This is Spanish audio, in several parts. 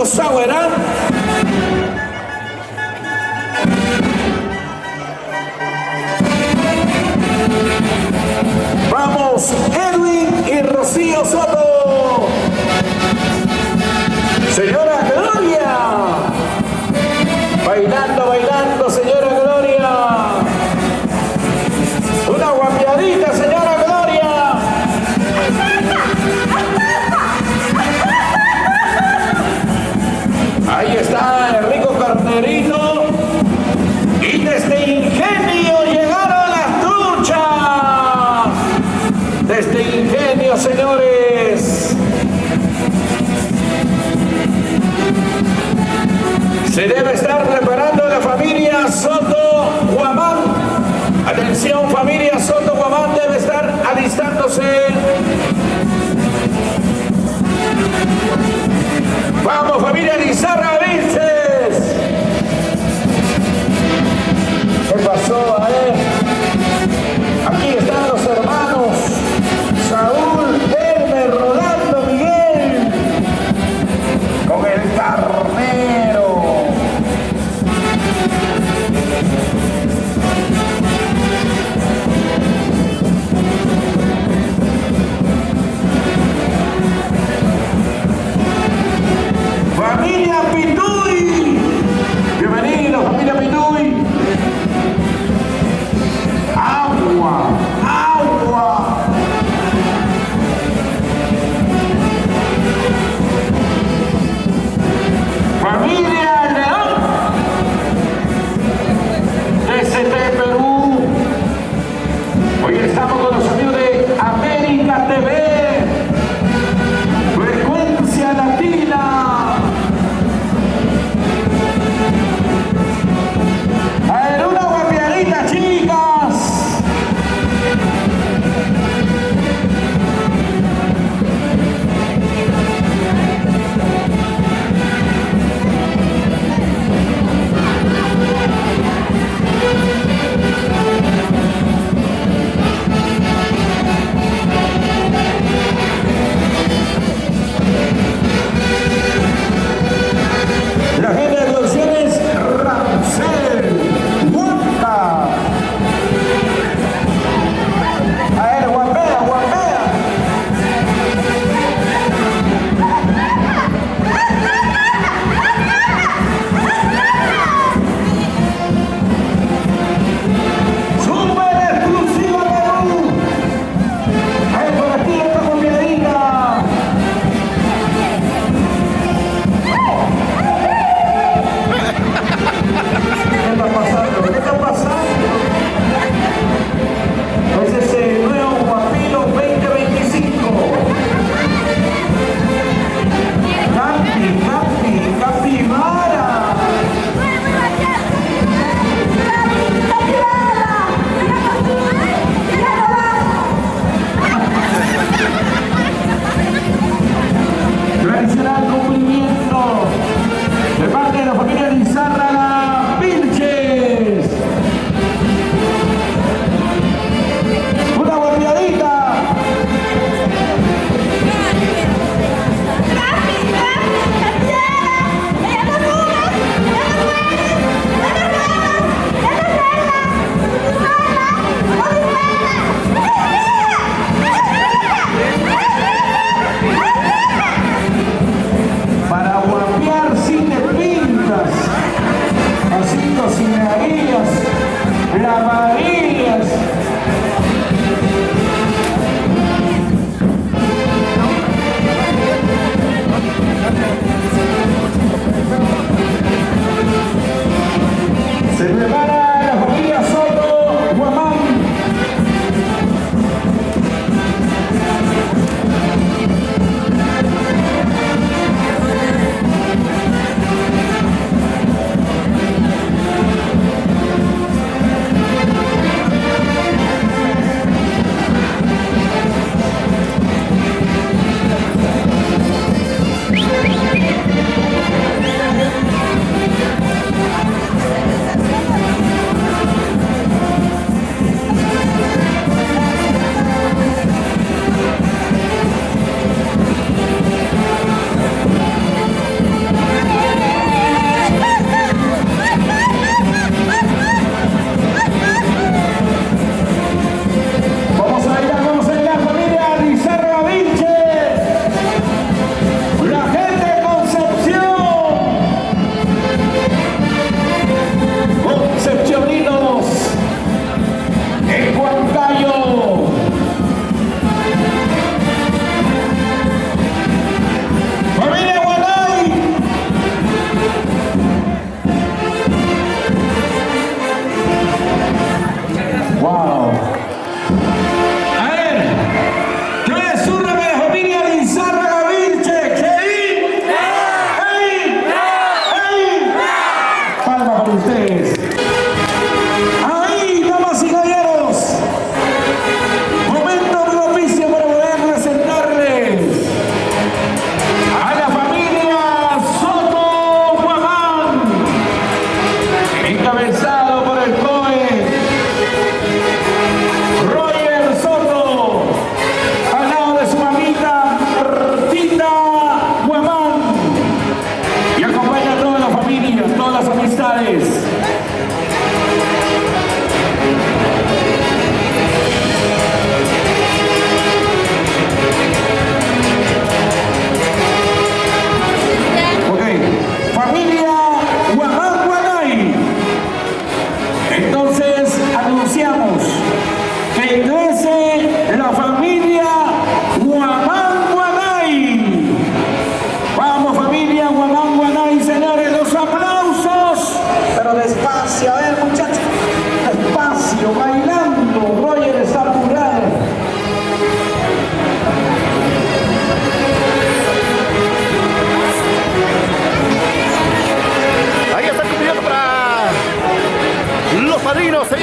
Francisco Sauerán. Vamos, Edwin y Rocío Soto. Señora Gloria. Bailando, bailando, señora Gloria. Una guapiadita, señora Gloria. Ahí está el rico carnerito. Y desde Ingenio llegaron las truchas. Desde Ingenio, señores. Se debe estar preparando la familia Soto Guamán. Atención, familia Soto Guamán debe estar alistándose. Vamos, familia Lizarra Vinces. ¿Qué pasó? A ver. Aquí están los hermanos Saúl, Elmer, Rolando, Miguel. Con el carnero. Familia Pinto.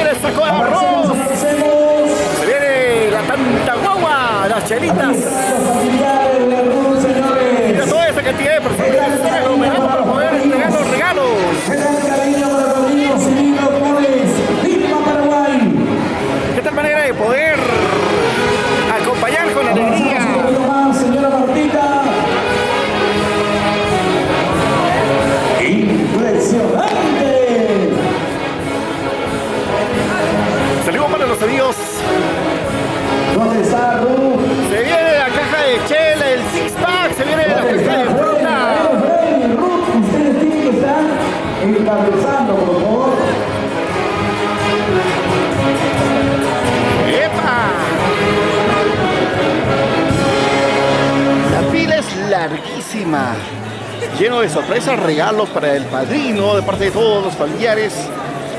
viene el saco de arroz. Se viene la tanta guagua, las chelitas. Mira toda esa cantidad de personas que se están aglomerando para poder entregar los regalos. ¿Qué tal manera de poder acompañar con alegría? Señora Martita. Impresionante. Saludos para los amigos. ¿Dónde está Ruth? Se viene la caja de chela, el six pack, se viene la caja de fruta. Ruth, ustedes tienen que estar encabezando, por favor. ¡Epa! La fila es larguísima, lleno de sorpresas, regalos para el padrino de parte de todos los familiares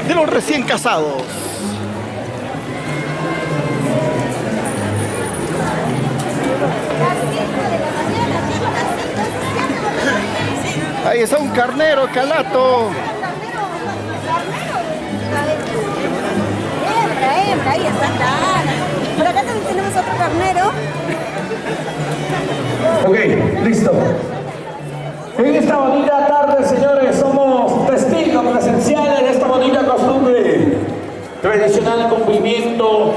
de los recién casados. Ahí está un carnero, calato. Hembra, ahí está. Por acá también tenemos otro carnero. Ok, listo. En esta bonita tarde, señores, somos testigos presenciales de esta bonita costumbre, tradicional cumplimiento,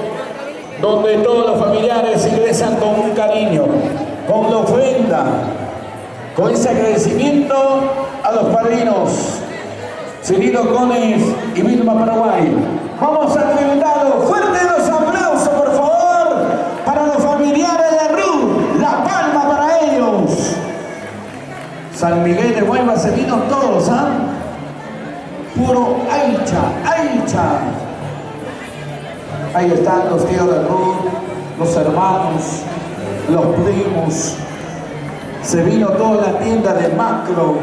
donde todos los familiares ingresan con un cariño, con la ofrenda, con ese agradecimiento a los padrinos, Cirilo Cones y Vilma Paraguay. Vamos a brindarlo. Fuerte los aplausos, por favor, para los familiares de Ruth. La palma para ellos. San Miguel de Huelva se vino todos, ¿ah? Puro Aicha. Ahí están los tíos de Ruth, los hermanos, los primos. Se vino toda la tienda de Macro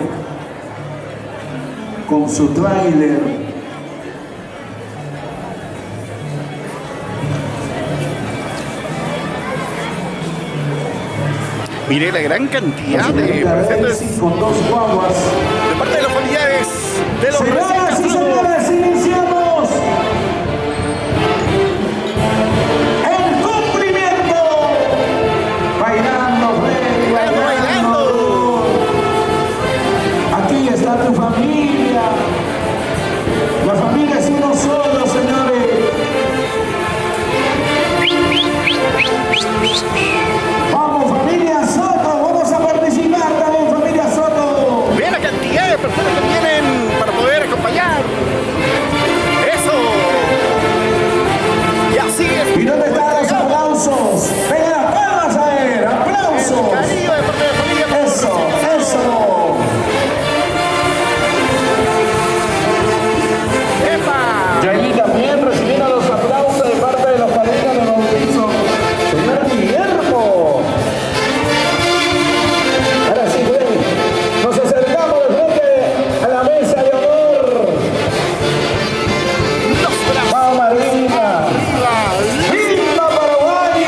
con su tráiler. Mire la gran cantidad de presentes con dos guaguas. de parte de los familiares de los recién Señoras y casados. señores, iniciamos el cumplimiento. Bailando, Freddy, bailando. Aquí está tu familia. La familia es uno solo, señores. Vamos, familia Soto, vamos a participar también, familia Soto. Vean la cantidad de personas que vienen para poder acompañar. Eso. Y así es. ¿Y dónde están los aplausos? Vengan las palmas a ver, aplausos. El cariño de parte de la familia. Eso. ¡Epa! Y allí también recibiendo los aplausos de parte de los padrinos de bautizo. Señor Guillermo. Ahora sí, güey. Nos acercamos de frente a la mesa de honor. Los brazos Vamos, Marina. arriba. ¡Viva Paraguay!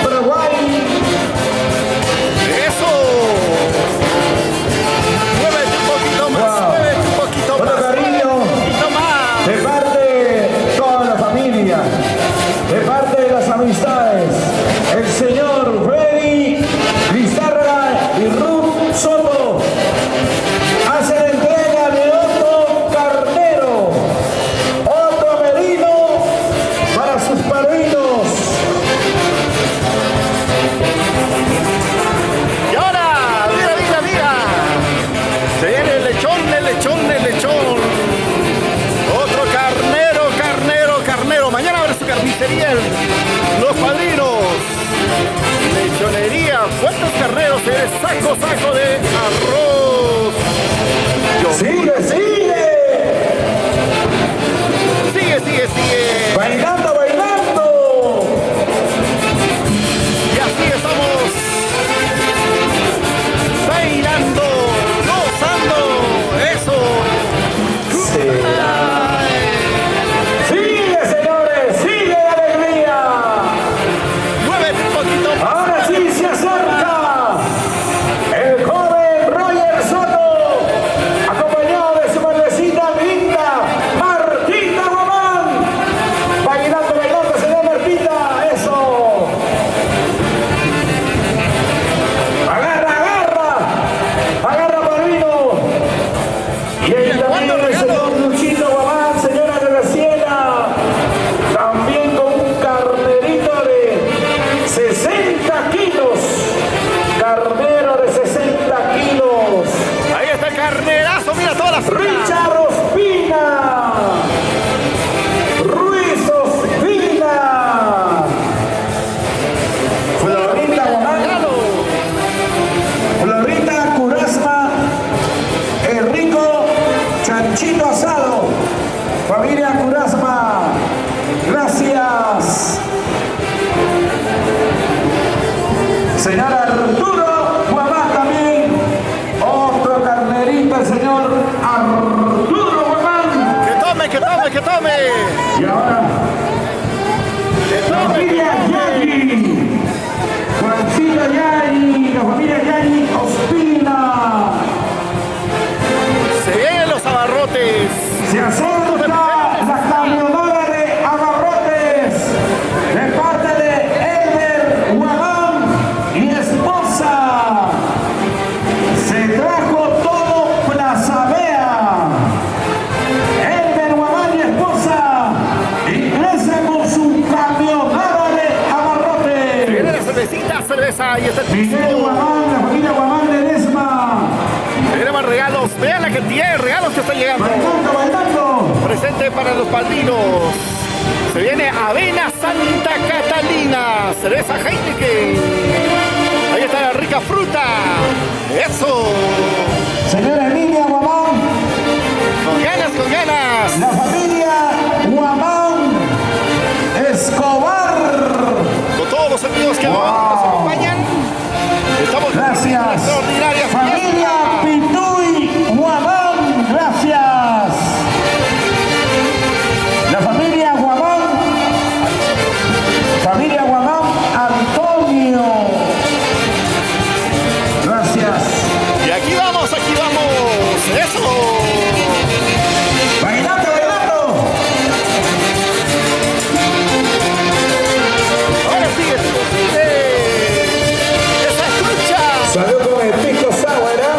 Paraguay. Eso. Muévete un poquito más. Wow. Muévete un poquito Bueno, más. cariño. Un poquito más. De parte de toda la familia, de parte de las amistades, el señor Freddy Lizárraga y Ruth Soto hacen entrega de otro carnero, otro merino para sus padrinos. Y ahora, mira. Se viene el lechón. Otro carnero. Mañana abre su carnicería los padrinos. Lechonería. ¿Cuántos carneros eres? Saco de arroz. Sigue. Sigue. Bailando. Y así estamos. Bailando. Gozando. Eso. Sigue, señores, sigue la alegría. Muévete un poquito más. Ahora sí se acerca el joven Roy tome. Y ahora, la familia Yagi. Juancito Yagi, la familia Yagi Ospina. Se vienen los abarrotes. Se acerca la camionada de abarrotes de parte de Elmer Guamán y esposa. Se trajo todo Plaza Vea. Elmer Guamán y esposa ingresa con su camionada de Viene la abarrotes. cervecita, cerveza y está el Miguel piso. Guamán, la familia Guamán de Desma. Tenemos regalos. Vean la cantidad de regalos que está llegando. Bailando, bailando. Presente para los padrinos. Se viene Avena Santa Catalina. Cerveza Heineken. Ahí está la rica fruta. Eso. Señora Emilia Guamán. Con ganas, con ganas. La familia Guamán Escobar. Con todos los amigos que Wow. nos acompañan. Estamos en una Gracias. extraordinaria Familia fiesta. Pituy Guamán. Gracias. La familia Guamán. Familia Guamán Antonio. Gracias. Y aquí vamos, aquí vamos. Eso. Bailando, bailando. Ahora sigue, sigue. Esa escucha. Salud con el pisco sour, ¿eh?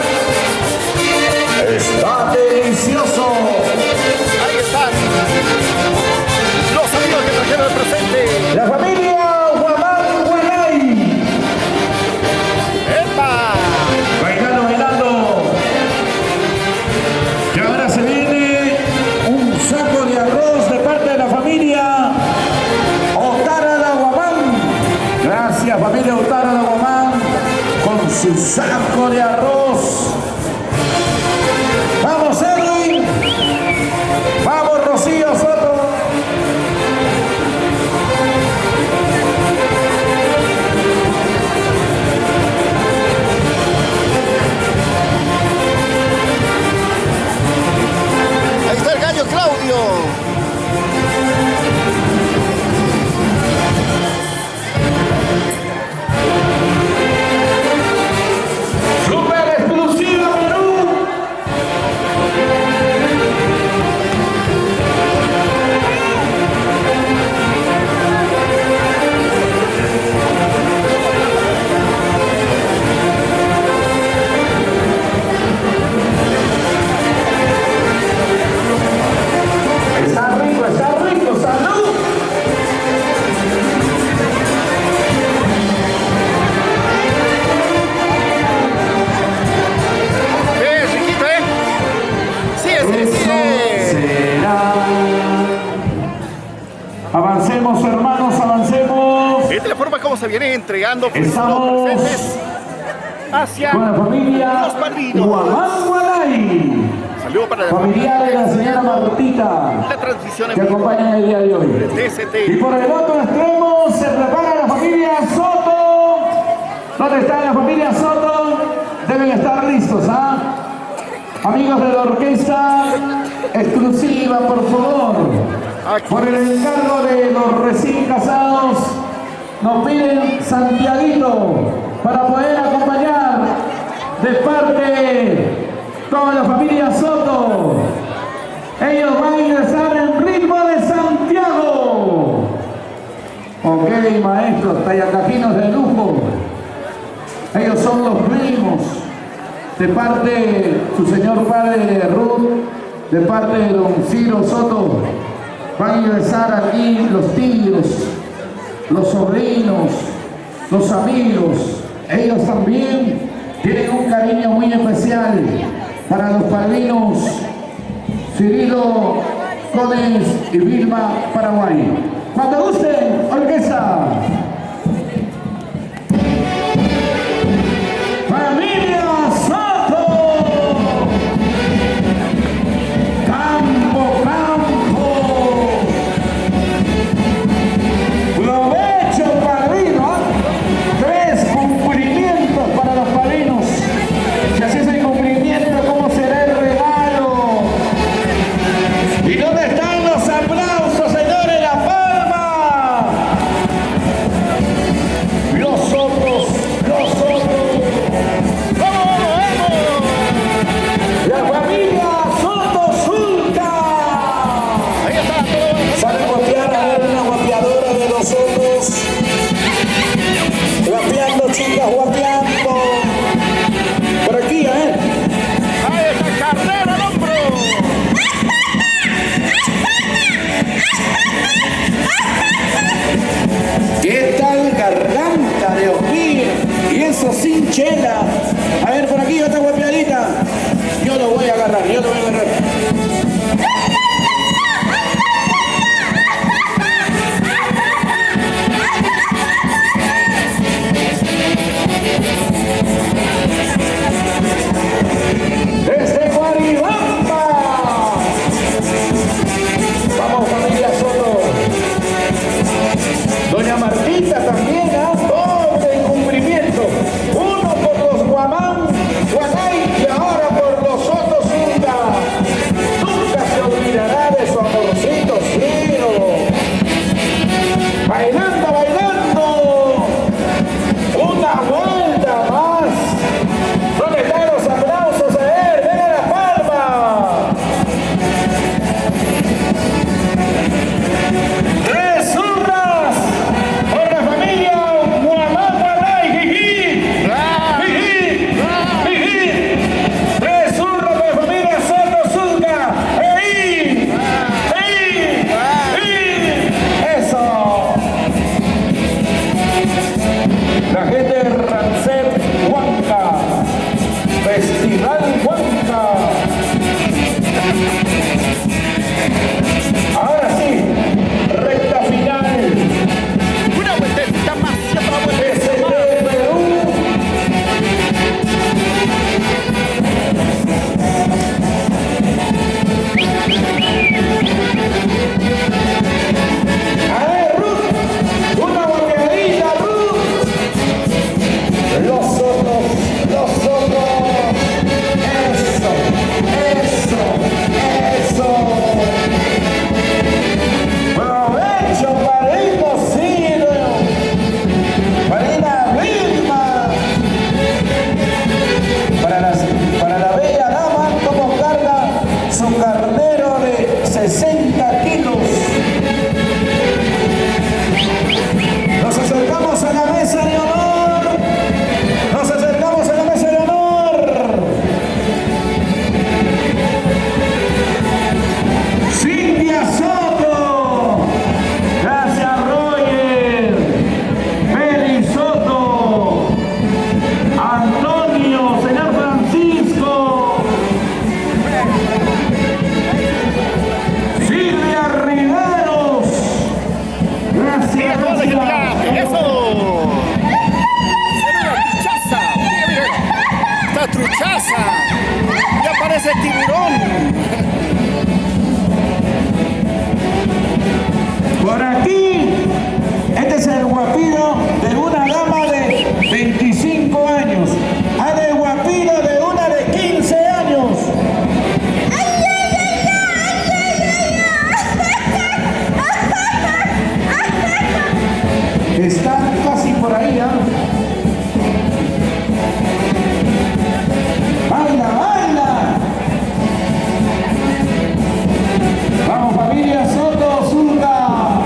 Está delicioso. Ahí están. Los amigos que trajeron el presente. La familia Guamán Guanay. ¡Epa! Bailando, bailando. Y ahora se viene un saco de arroz de parte de la familia Otara de Guamán. Gracias, familia Otara de Guamán, con su saco de arroz. Vamos, Edwin. Vamos, Rocío Soto. Ahí está el gallo Claudio. Super exclusiva Perú. Está rico, salud. Riquito, ¿eh? Sí, Eso será. Avancemos, hermanos, avancemos. Esta es la forma como se viene entregando pues, Estamos los presentes hacia con la familia los padrinos. Guamán Guanay. Saludo para la Familiar de la señora Martita, la transmisión en que vivo acompaña el día de hoy. de Y TCT. por el otro extremo se prepara la familia Soto. ¿Dónde está la familia Soto? Deben estar listos, ¿ah? Amigos de la orquesta exclusiva, por favor. Por el encargo de los recién casados, nos piden Santiaguito para poder acompañar de parte con la familia Soto. Ellos van a ingresar en ritmo de Santiago. Ok, maestros, tallacajinos de lujo. Ellos son los primos. De parte de su señor padre de Ruth, de parte de don Ciro Soto, van a ingresar aquí los tíos, los sobrinos, los amigos. Ellos también tienen un cariño muy especial para los padrinos Cirilo Codes y Vilma Paraguay. Cuando gusten, orquesta. Familia Soto. Campo, campo. Provecho, padrino. 3 cumplimientos para los padrinos. Si así es el cumplimiento, ¿cómo será el regalo? ¿Y dónde están los aplausos? agarrar, yo te voy a agarrar. Desde Guaribamba. Vamos, familia Soto. Doña Martita también, ¿ah? Doble cumplimiento. Uno por los Guamán, Guanay y ahora por los Soto Zunga. Nunca se olvidará de su amorcito Ciro. Bailando, bailando. Una vuelta más. ¿Dónde están los aplausos? A ver, ven a la palma. Tres zurras por la familia Guamán, Guanay, Jijí. Jijí, Jijí. Tres zurras por la familia Soto Zunga. ¡Ey! ¡Ey! ¡Ey! ¡Eso! La gente de Rancet Huanca, Festival Huanca. Ahora sí, recta final. Una vueltecita más y otra vueltecita Desde más. Perú. A ver, Ruth, una volteadita, Ruth. Los otros, los otros. Eso, eso, eso. Provecho para el cocido, para la misma, para la bella dama, como carga su carnero de 60 kilos. Nos acercamos a la mesa de honor. Nos acercamos a la mesa de honor. Cintia Soto. Gracias, Roger. Meli Soto. Antonio, señor Francisco. Silvia Riveros. Gracias, Mira todo el gracias. gigante, eso. Era una truchaza. Mira, mira. Esta truchaza. Ya parece tiburón. Por aquí, este es el guapiro de una dama de 25 años. A el guapiro de una de 15 años. Están casi por ahí, ¿ah? ¡Baila, baila! Vamos, familia Soto Zunga.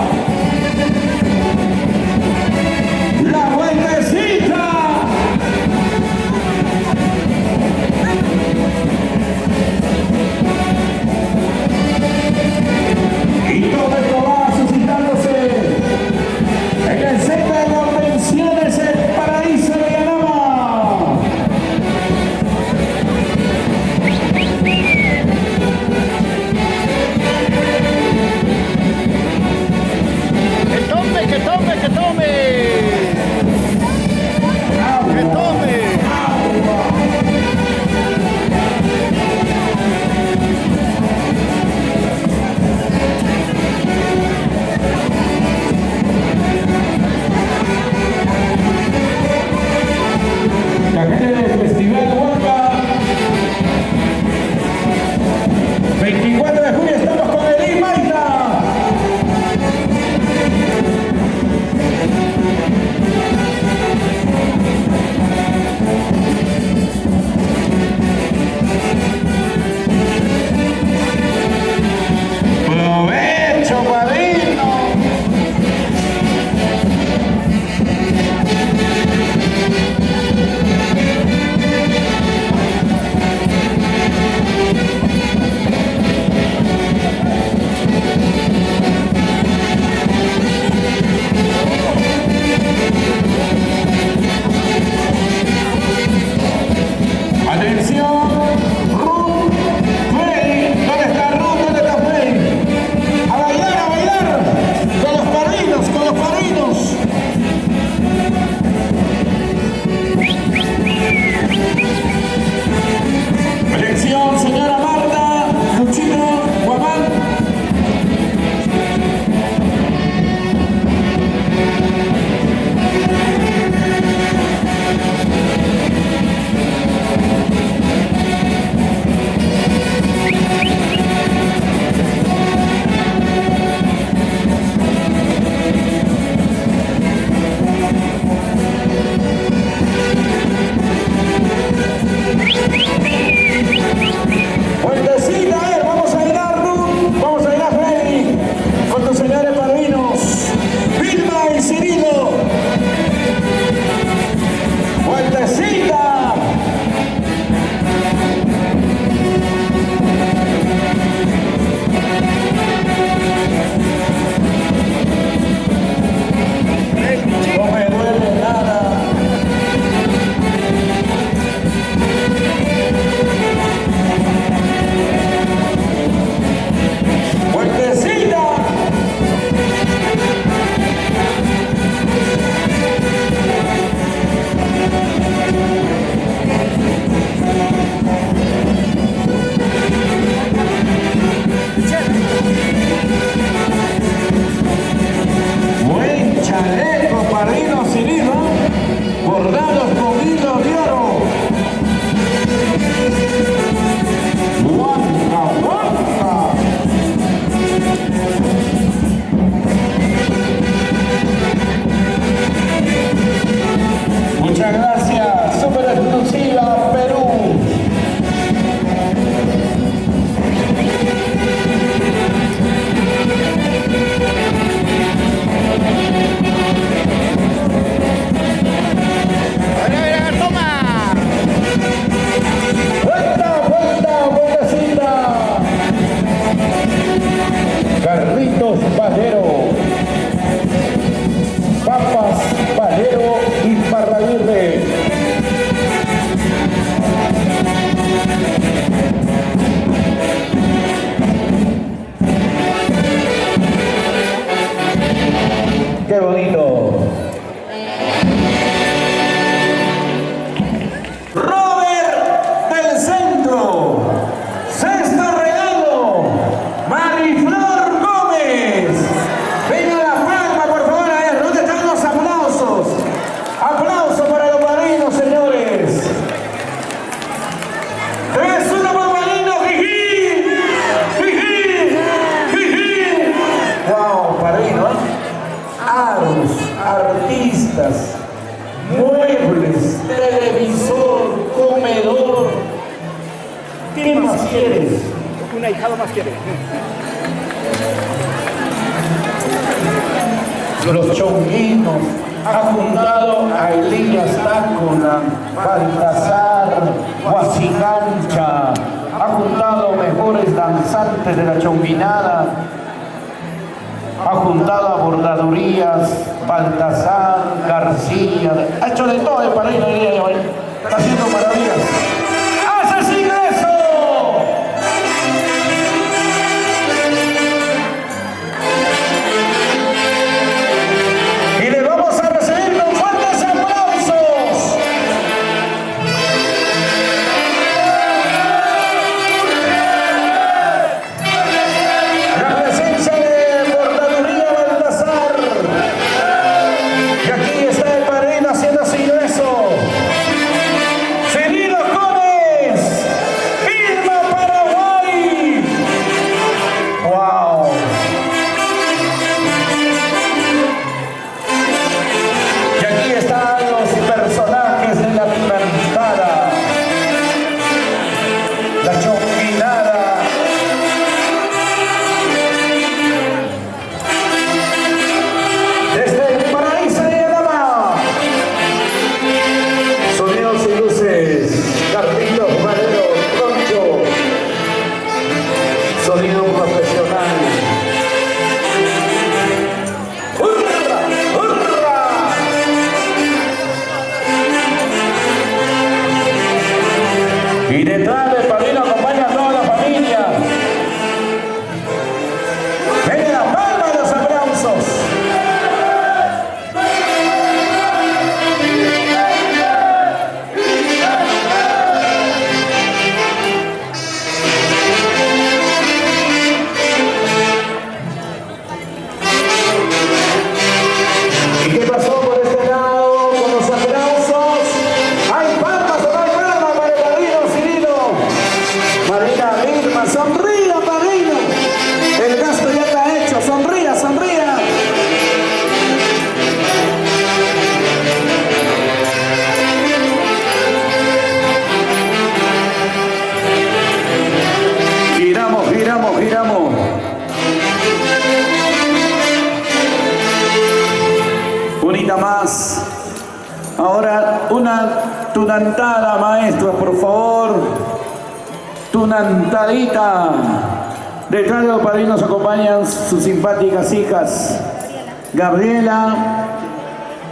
¿Qué más quieres? Un ahijado más quiere. Los chonguinos ha juntado a Elías Tácola, Baltasar, Guasigancha, ha juntado mejores danzantes de la chonguinada, ha juntado a Bordadurías, Baltasar, García, ha hecho de todo el Paraíso el día de hoy, está haciendo maravillas. ¡Haces ingreso! Y le vamos a recibir con fuertes aplausos. La presencia de Bordaduría Baltasar. Y aquí está el padrino haciendo su ingreso. Cirilo Cones, Vilma, Paraguay. ¡Wow! Y aquí están los personajes de la pimentada, la chonguinada. Desde el paraíso de Alama, sonidos y luces, Carlitos Madero, Troncho, sonido profesional. ¡Hurra! ¡Hurra! Y detrás del padrino acompaña a toda la familia. ¡Venga la palma de los aplausos! ¿Y qué pasó por este lado con los aplausos? ¿Hay palmas o no hay palmas para el padrino Cirilo? Marina Vilma, sonría, padrino. El gasto ya está hecho, sonría, sonría. Giramos, giramos, giramos. Unita más. Ahora una tunantada, maestro, por favor. Tunantadita. Detrás de los padrinos acompañan sus simpáticas hijas Gabriela,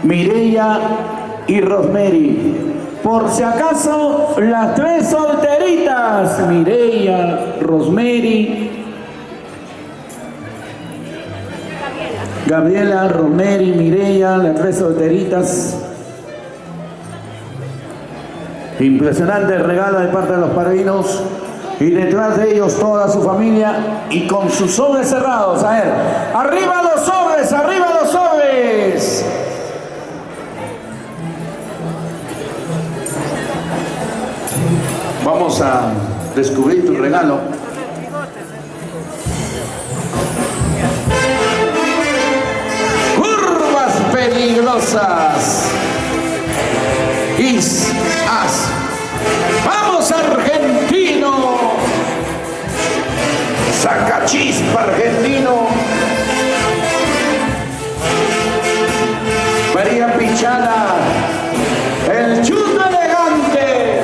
Mireya y Rosemary. Por si acaso, las tres solteritas, Mireya, Rosemary, Gabriela, Rosemary, Mireya, las tres solteritas. Impresionante el regalo de parte de los padrinos. Y detrás de ellos toda su familia y con sus sobres cerrados. A ver, arriba los sobres, arriba los sobres. Vamos a descubrir tu regalo. Curvas peligrosas. As. ¡Vamos, argentino! Sacachispa, argentino. María Pichana, el chuto elegante.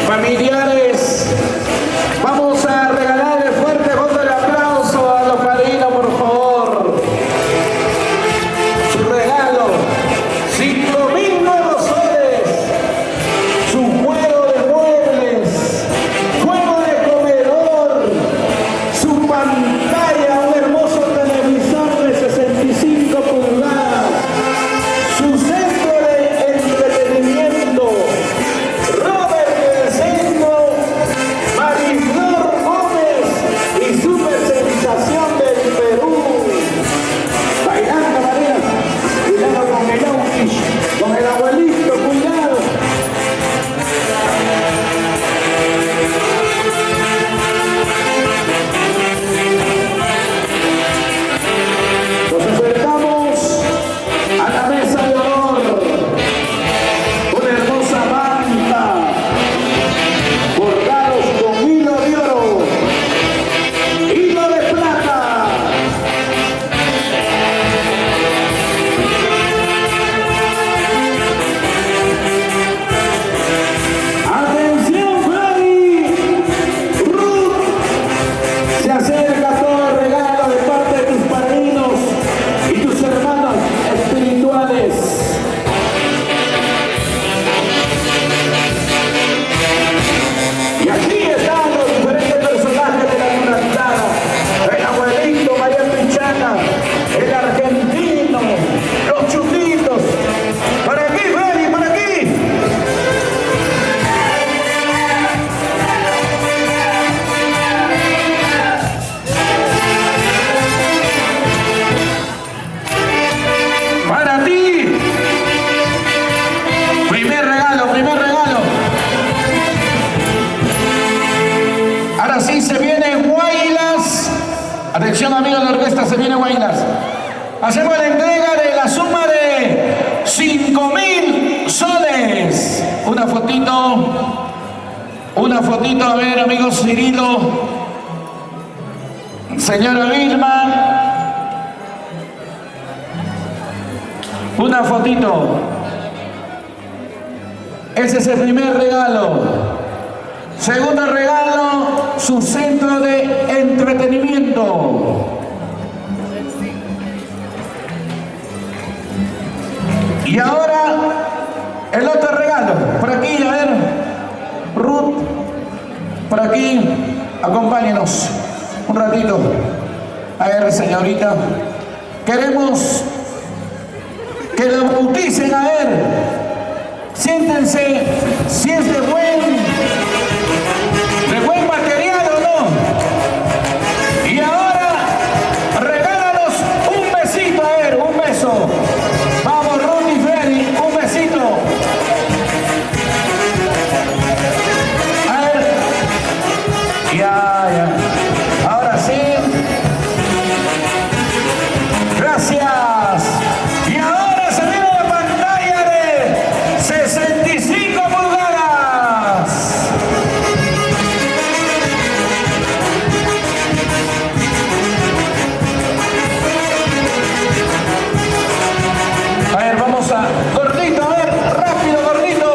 Familiares, vamos a regalarle fuerte voto de aplauso a los padrinos, por favor. Su regalo, 5.000 nuevos soles, su juego de muebles, juego de comedor, su pantalla, un hermoso televisor de 65 pulgadas, su centro de entretenimiento, Robert del Centro Atención amigos de la orquesta, se viene Guaylas. Hacemos la entrega de la suma de 5.000 soles. Una fotito, a ver amigos, Cirilo, señora Vilma, una fotito. Ese es el primer regalo. Segundo regalo, su centro de entretenimiento. Y ahora el otro regalo. Por aquí, a ver, Ruth, por aquí, acompáñenos un ratito. A ver, señorita, queremos que la bauticen, a ver. Siéntense, si es de buen material o no. Y ahora, regálanos un besito, a ver, un beso. Vamos, Ruth y Freddy, un besito. A ver. Ya. Ahora sí. Gracias. Y ahora se viene la pantalla de 65 pulgadas. A ver, vamos a... Gordito, a ver, rápido, gordito.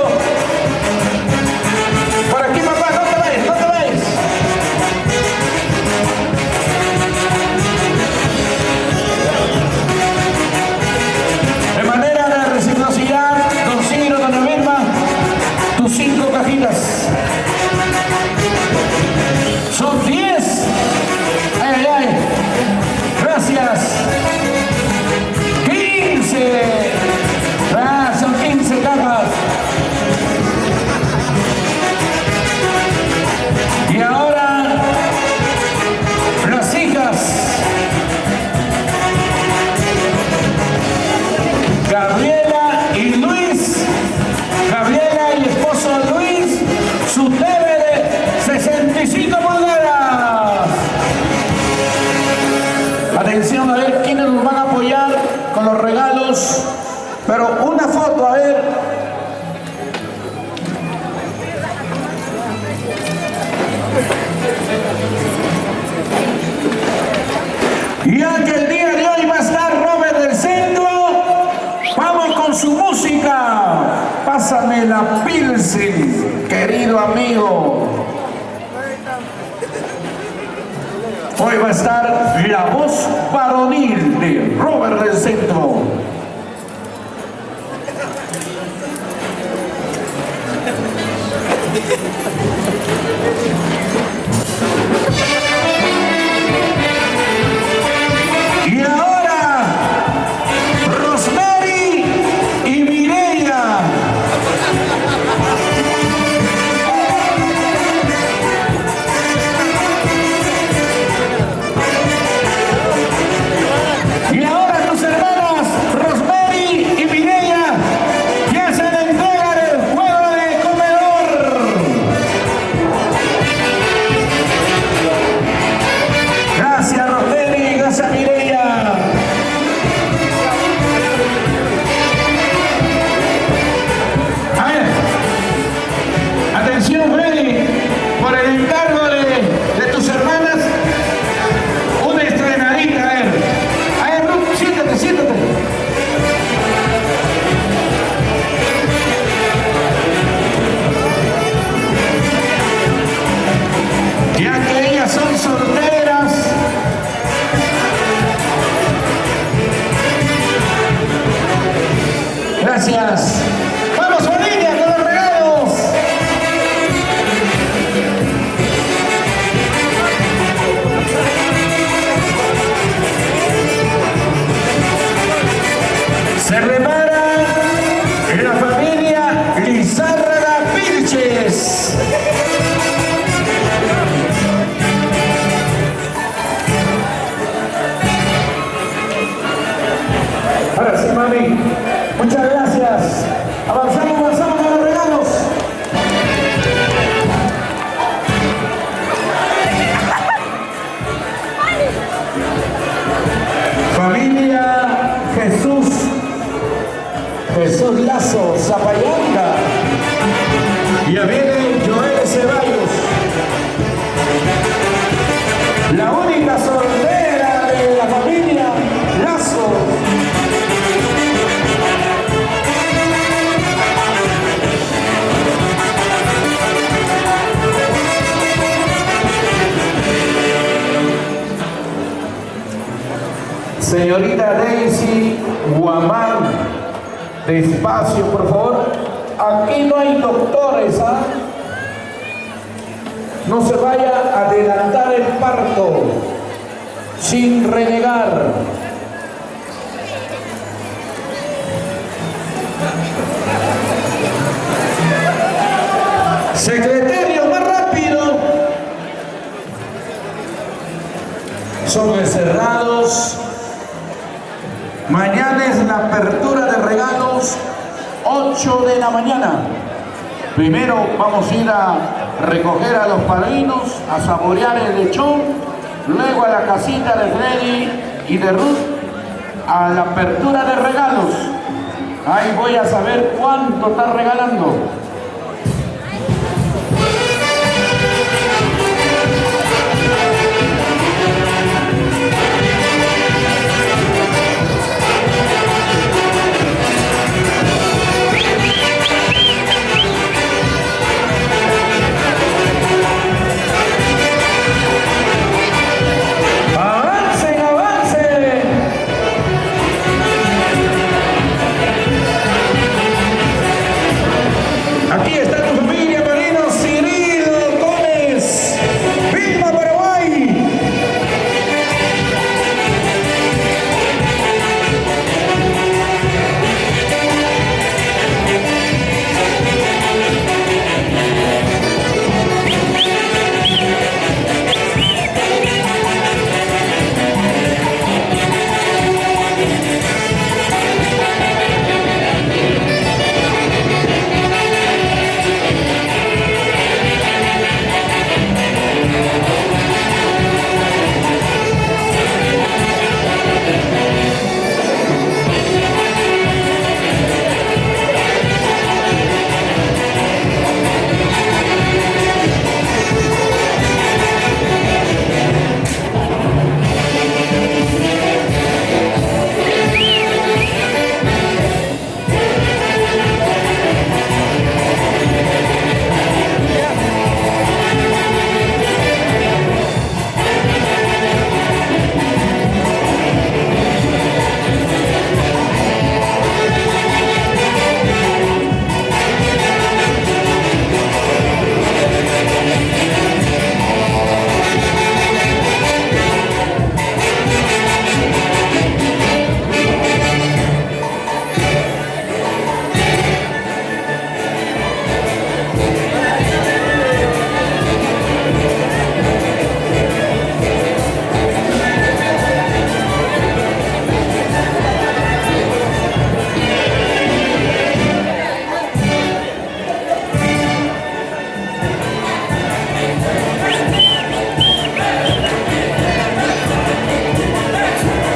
Por aquí, papá, no te vayas, no te vayas. De manera de reciprocidad, don Ciro, doña Vilma, tus 5 cajitas. Son 10. Ay. Gracias. 15. Son 15 cajas. Y ahora las hijas. Gabriela y Luis. Gabriela y esposo Luis. Su TV de 65 pulgadas. Atención, a ver quiénes nos van a apoyar con los regalos. Pero una foto, a ver. Ya que el día de hoy va a estar Robert del Centro, vamos con su música. Pásame la Pilsen, querido amigo. Hoy va a estar la voz varonil de Robert del Centro. Y ahora, Rosemary y Mireya. Y ahora tus hermanas, Rosemary y Mireya, que hacen la entrega del juego de comedor. Señorita Daisy Guamán, despacio, por favor. Aquí no hay doctores, ¿ah? No se vaya a adelantar el parto sin renegar. Secretario, más rápido. Son cerrados. Mañana es la apertura de regalos, 8 de la mañana. Primero vamos a ir a recoger a los padrinos, a saborear el lechón, luego a la casita de Freddy y de Ruth, a la apertura de regalos. Ahí voy a saber cuánto está regalando. Aquí está tu familia, Marino Cirilo Gómez, Vilma, Paraguay.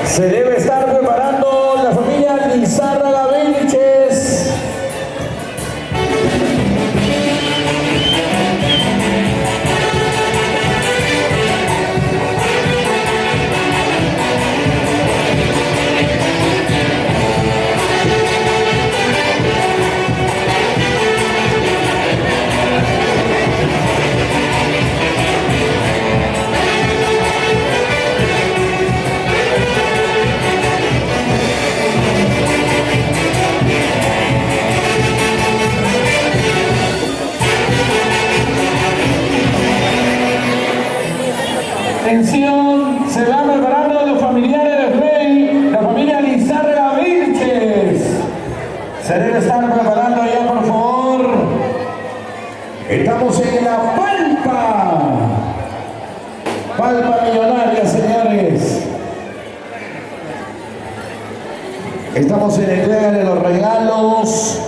Se debe estar preparando la familia Lizárraga Vilches. Atención, se van preparando los familiares de Frey, la familia Lizárraga Vilches. Se debe estar preparando ya, por favor. Estamos en la Palpa. Palpa millonaria, señores. Estamos en la entrega de los regalos.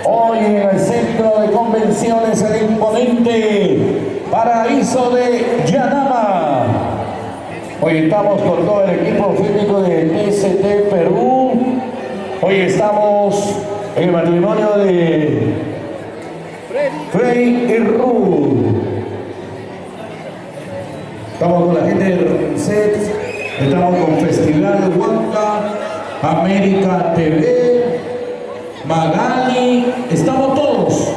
Hoy en el centro de convenciones, el imponente Paraíso de Yanama. Hoy estamos con todo el equipo físico de TST Perú. Hoy estamos en el matrimonio de Frey y Ruth. Estamos con la gente de RINCET, estamos con Festival Huanca, América TV, Magali, estamos todos.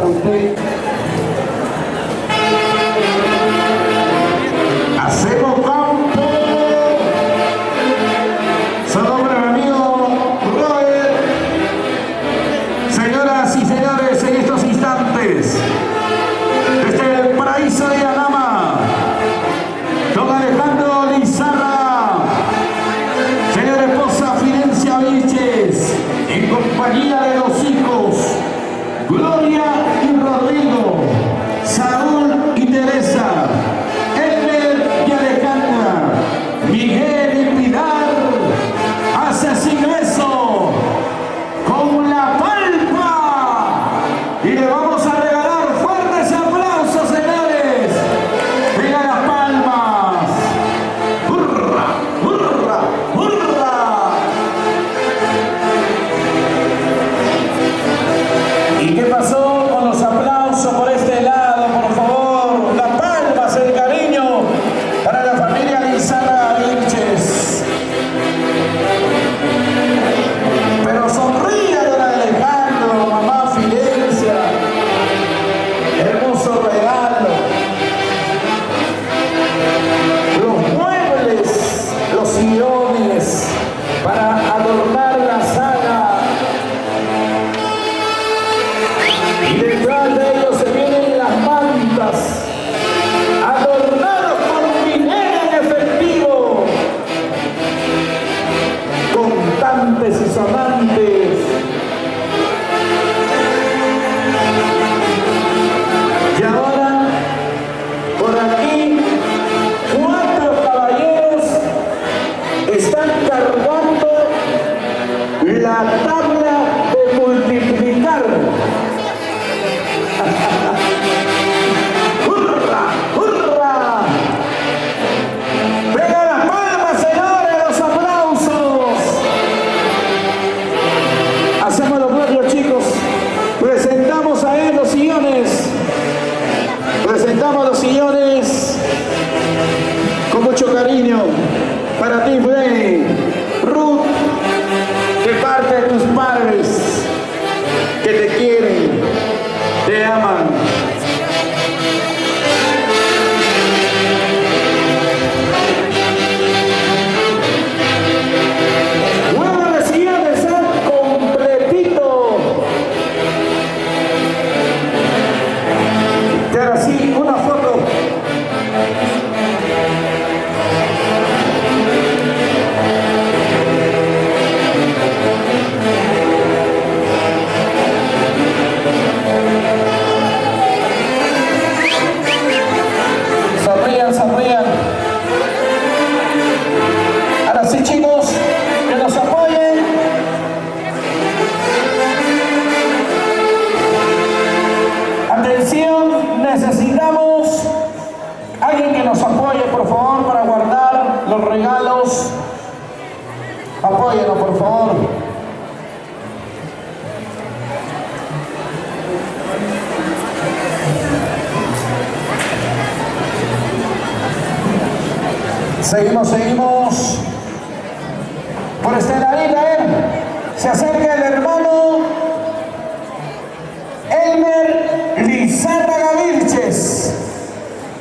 para usted. Hacemos campo. Su nombre, mi amigo Robert. Señoras y señores, en estos instantes, desde el paraíso de Anama, don Alejandro Lizarra, señora esposa Fidencia Vilches, en compañía de los hijos Gloria y Rodrigo, Saúl y Teresa, Elmer y Alejandra, Miguel y Pilar, hace su ingreso con la palma y le vamos a regalar fuertes aplausos, señores. Venga las palmas. ¡Hurra! ¡Hurra! ¡Hurra! ¿Y qué pasó con los aplausos por este lado? Por favor, las palmas, el cariño para la familia Lizarra Vilches. Pero sonría, don Alejandro, mamá Fidencia. Hermoso regalo. Los muebles, los sillones para adornar la sala. Y detrás de ellos se vienen las mantas, adornados con dinero en efectivo, contantes y sonantes. Y ahora, por aquí, 4 caballeros están cargando la tabla de multiplicar. ¡Hurra! ¡Hurra! ¡Venga las palmas, señores! ¡Los aplausos! Hacemos lo propio, chicos. Presentamos a él los sillones. Presentamos los sillones con mucho cariño para ti, Freddy. Ruth, de parte de tus padres que te quieren, te aman. Bueno, los sillones están completito. Y ahora sí, una foto. Sonrían, sonrían. Ahora sí, chicos, que nos apoyen. Atención, necesitamos alguien que nos apoye, por favor, para guardar los regalos. Apóyenos, por favor. Seguimos, seguimos. Por este ladito, se acerca el hermano Elmer Lizarra Vilches.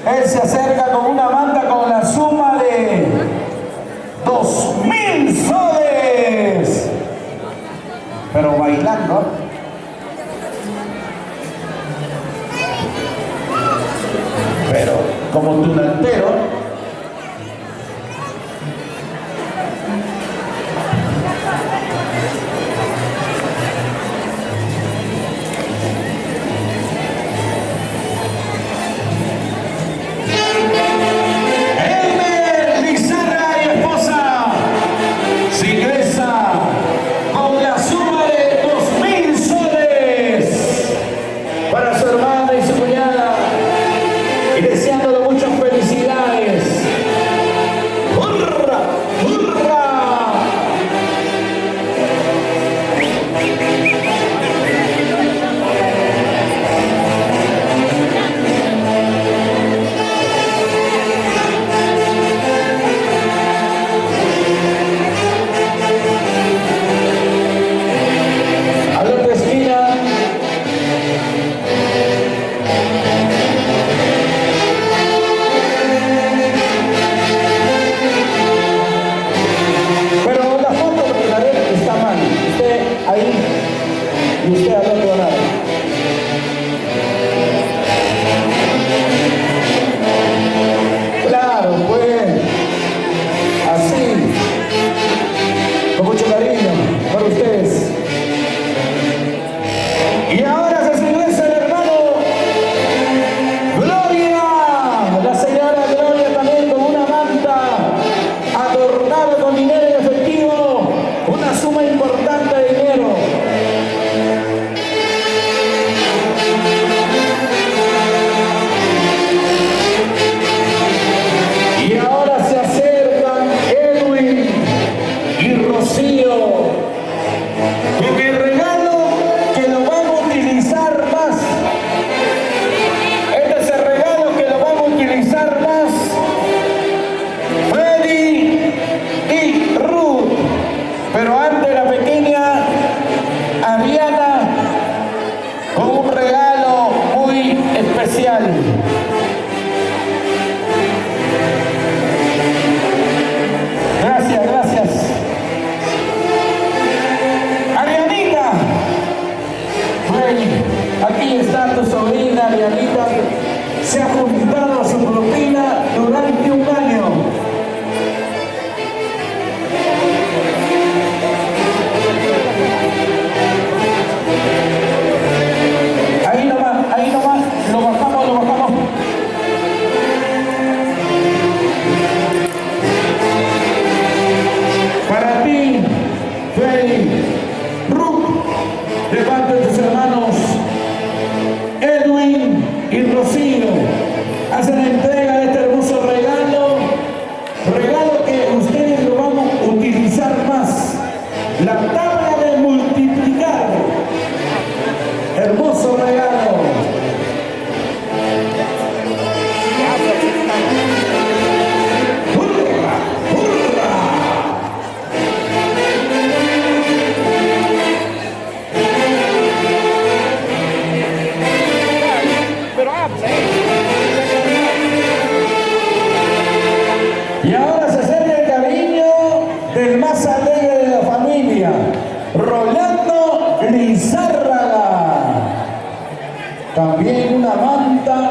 Él se acerca con una manta con la suma de 2.000 soles. Pero bailando. Pero como tunantero. Elmer Lizarra y esposa se ingresa con la suma de 2.000 soles para su hermana y su cuñada, y deseándole muchas felicidades. especial. Gracias, gracias. Arianita, aquí está tu sobrina Arianita. Se ha juntado su propina durante un año. Ahí nomás, lo bajamos, lo bajamos. Para ti, Freddy, Ruth, de parte de tus hermanos Edwin y Rocío, hacen la entrega de este hermoso regalo, regalo que ustedes lo van a utilizar más, la tabla de multiplicar, hermoso regalo. ¡Hurra! ¡Hurra! Y ahora se acerca el cariño del más alegre de la familia, Rolando Lizárraga. También una manta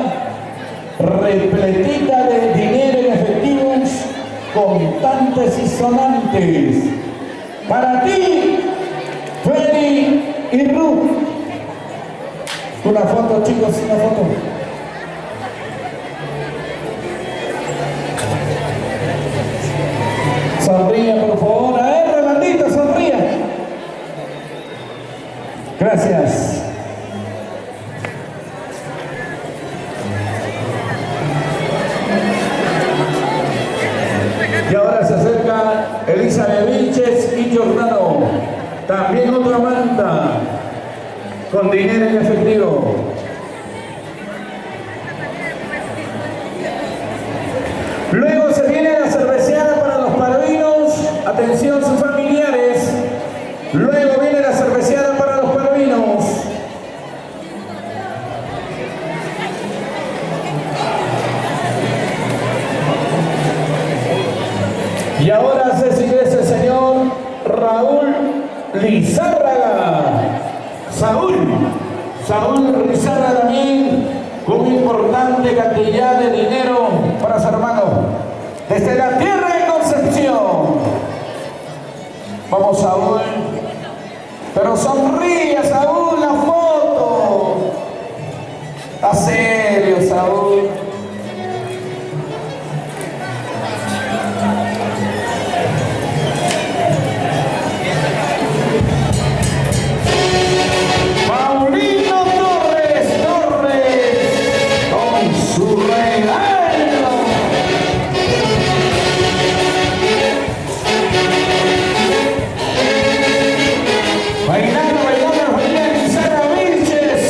repletita de dinero en efectivos, contantes y sonantes. Para ti, Freddy y Ruth. Una foto, chicos, una foto. Sonría, por favor. A ver, Rolandito, sonría. Gracias. Y ahora se acerca Elizabeth Vilches y Giordano. También otra manta con dinero en efectivo. Luego se viene la cerveceada para los padrinos. Atención sus familiares. Luego viene la cerveceada para los padrinos. Y ahora se sigue ese señor Raúl Lizárraga. Saúl Lizárraga también con una importante cantidad de dinero para su hermano. Desde la tierra de Concepción. Vamos, Saúl. Pero sonríe, Saúl, la foto. Está serio, Saúl. Paulino Torres, con su regalo. Bailando, Sara Vilches.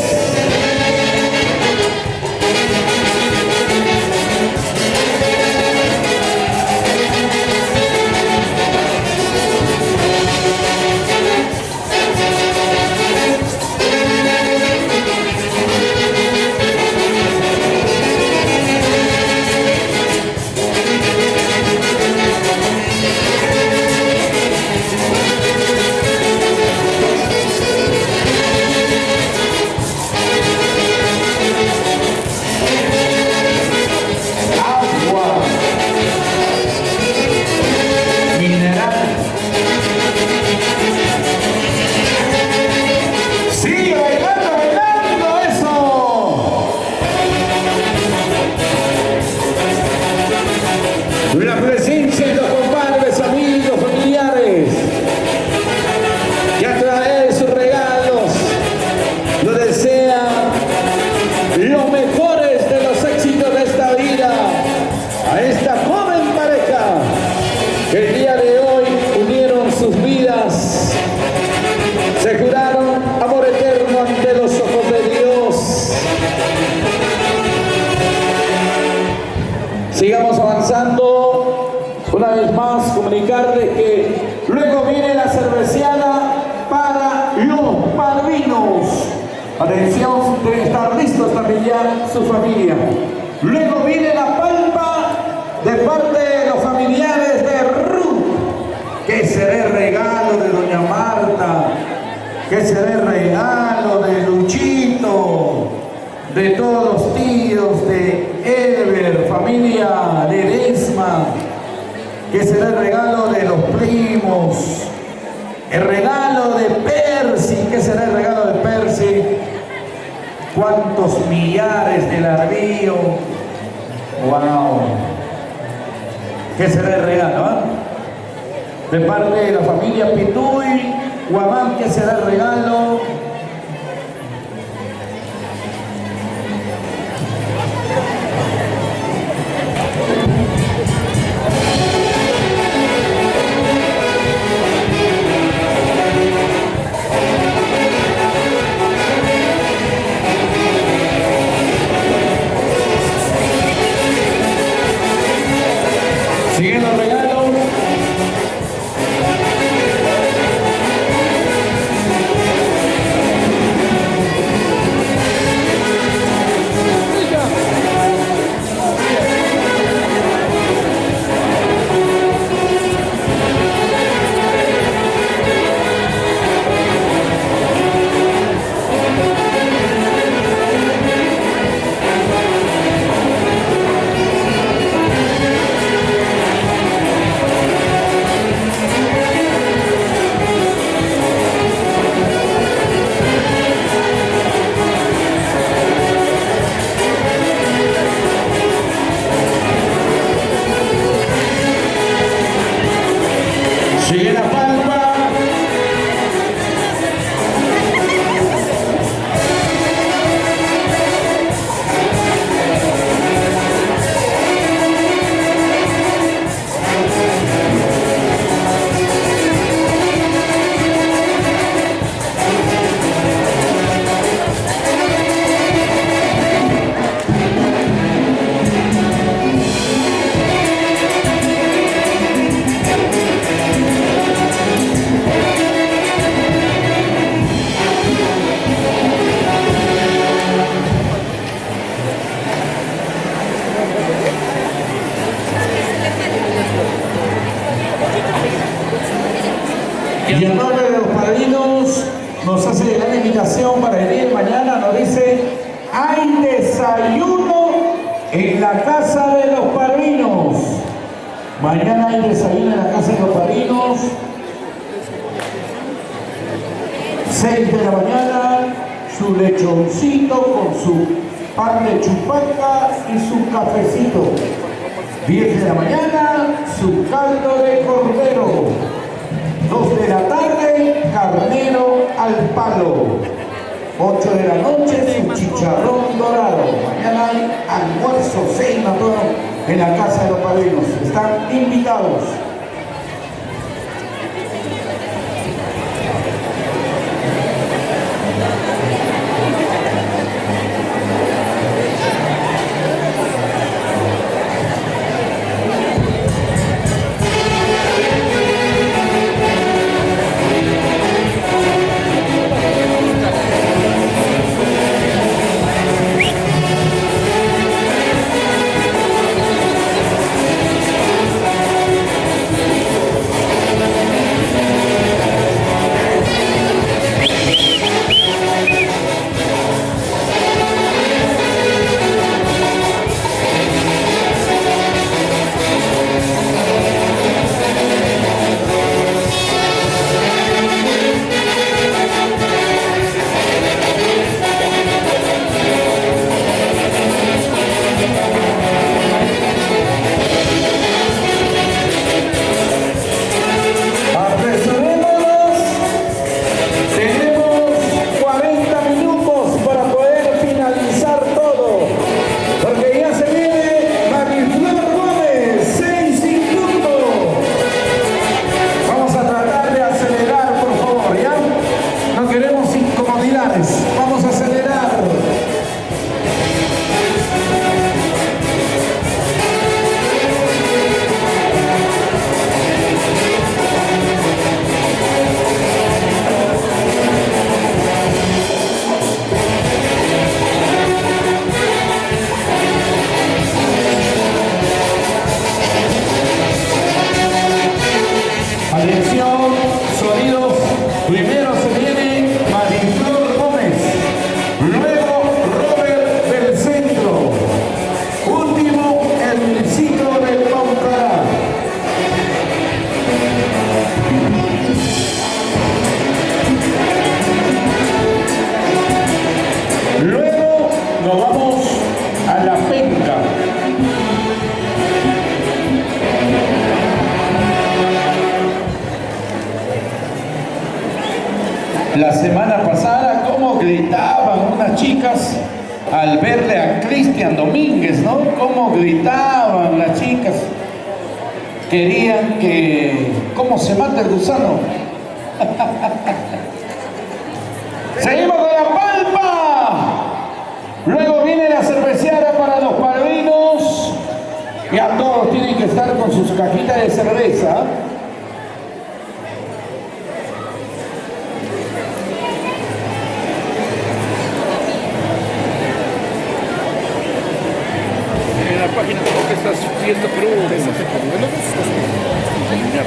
Sigamos avanzando. Una vez más, comunicarles que luego viene la cerveceada para los padrinos. Atención, deben estar listos también ya su familia. Luego viene la palma de parte de los familiares de Ruth. Que será el regalo de doña Marta, que será el regalo de Luchito, de todos los tíos de Ever, familia Ledesma, que será el regalo de los primos, el regalo de Percy, que será el regalo de Percy. ¿Cuántos millares del Arbío? ¡Wow! ¿Qué será el regalo? De parte de la familia Pituy, Guamán, ¿qué será el regalo? Siguen los regalos. Sigue la palma. Y en nombre de los padrinos nos hace llegar la invitación para el día de mañana. Nos dice, hay desayuno en la casa de los padrinos. Mañana hay desayuno en la casa de los padrinos. 6 de la mañana, su lechoncito con su pan de chupaca y su cafecito. 10 de la mañana, su caldo de cordero. 2 de la tarde, carnero al palo. 8 de la noche, su chicharrón dorado. Mañana hay almuerzo, cena, todo en la casa de los padrinos. Están invitados. el ciclo de Paucará. Luego nos vamos a la penca. La semana pasada, cómo gritaban unas chicas al verle a Cristian Domínguez, ¿no? Cómo gritaban las chicas. Querían que... ¿Cómo se mata el gusano? Seguimos con la palpa. Luego viene la cerveceara para los padrinos. Ya todos tienen que estar con sus cajitas de cerveza. En la página que estás viendo Perú.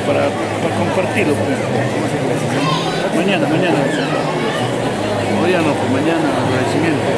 Para compartirlo. Mañana. Hoy ya no, pues mañana agradecimiento.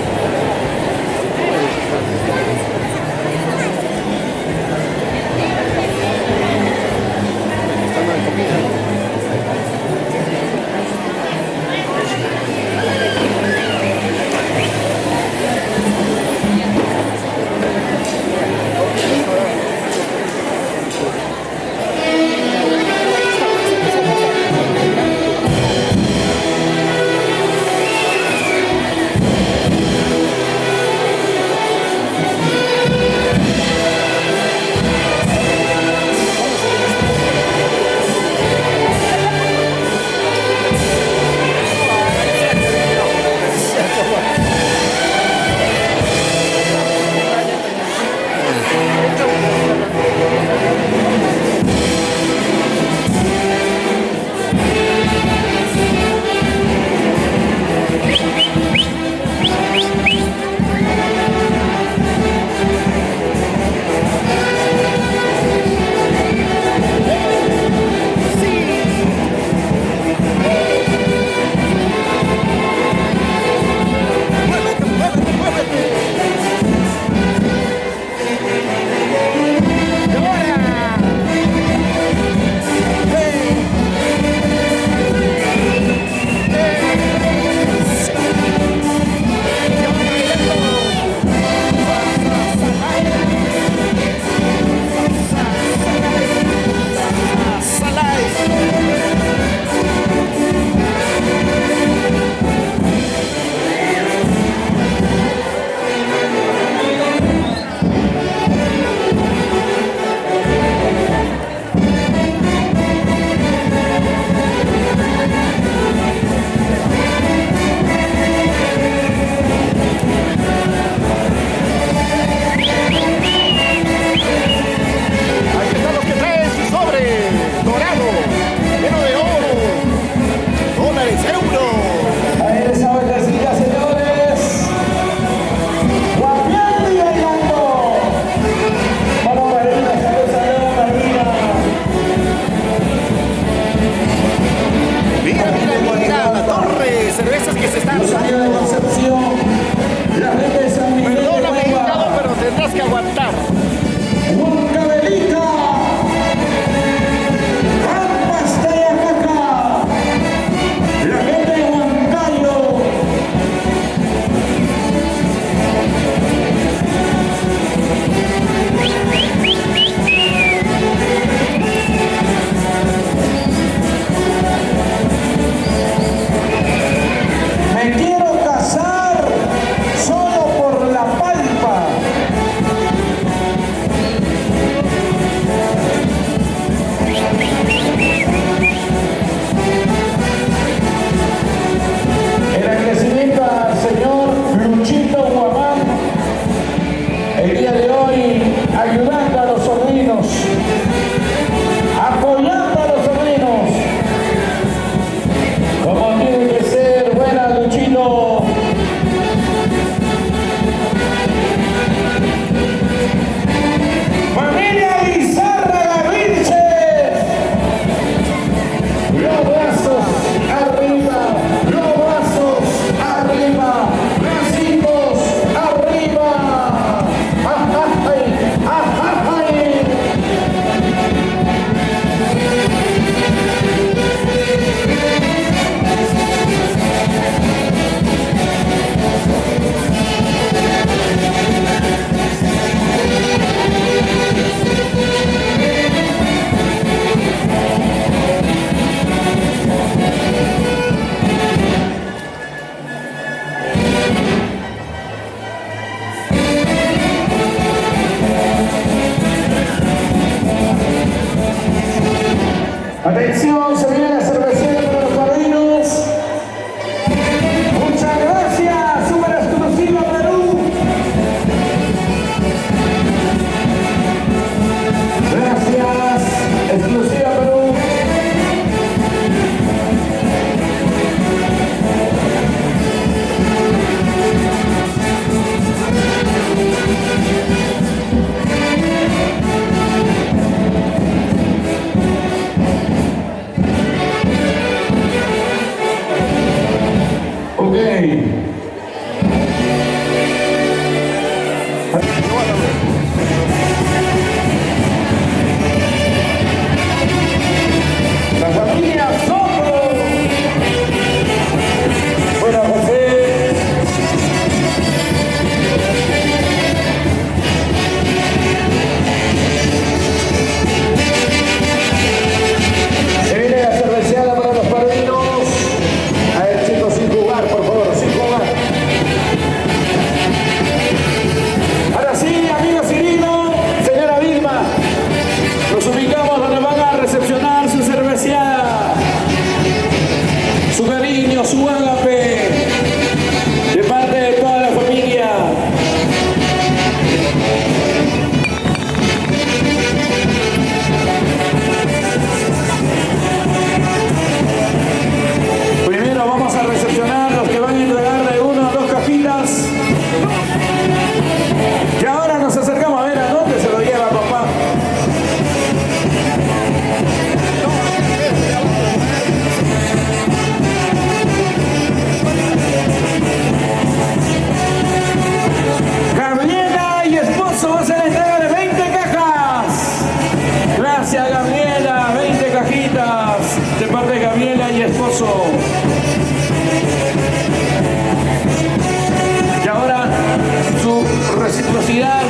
reciprocidad.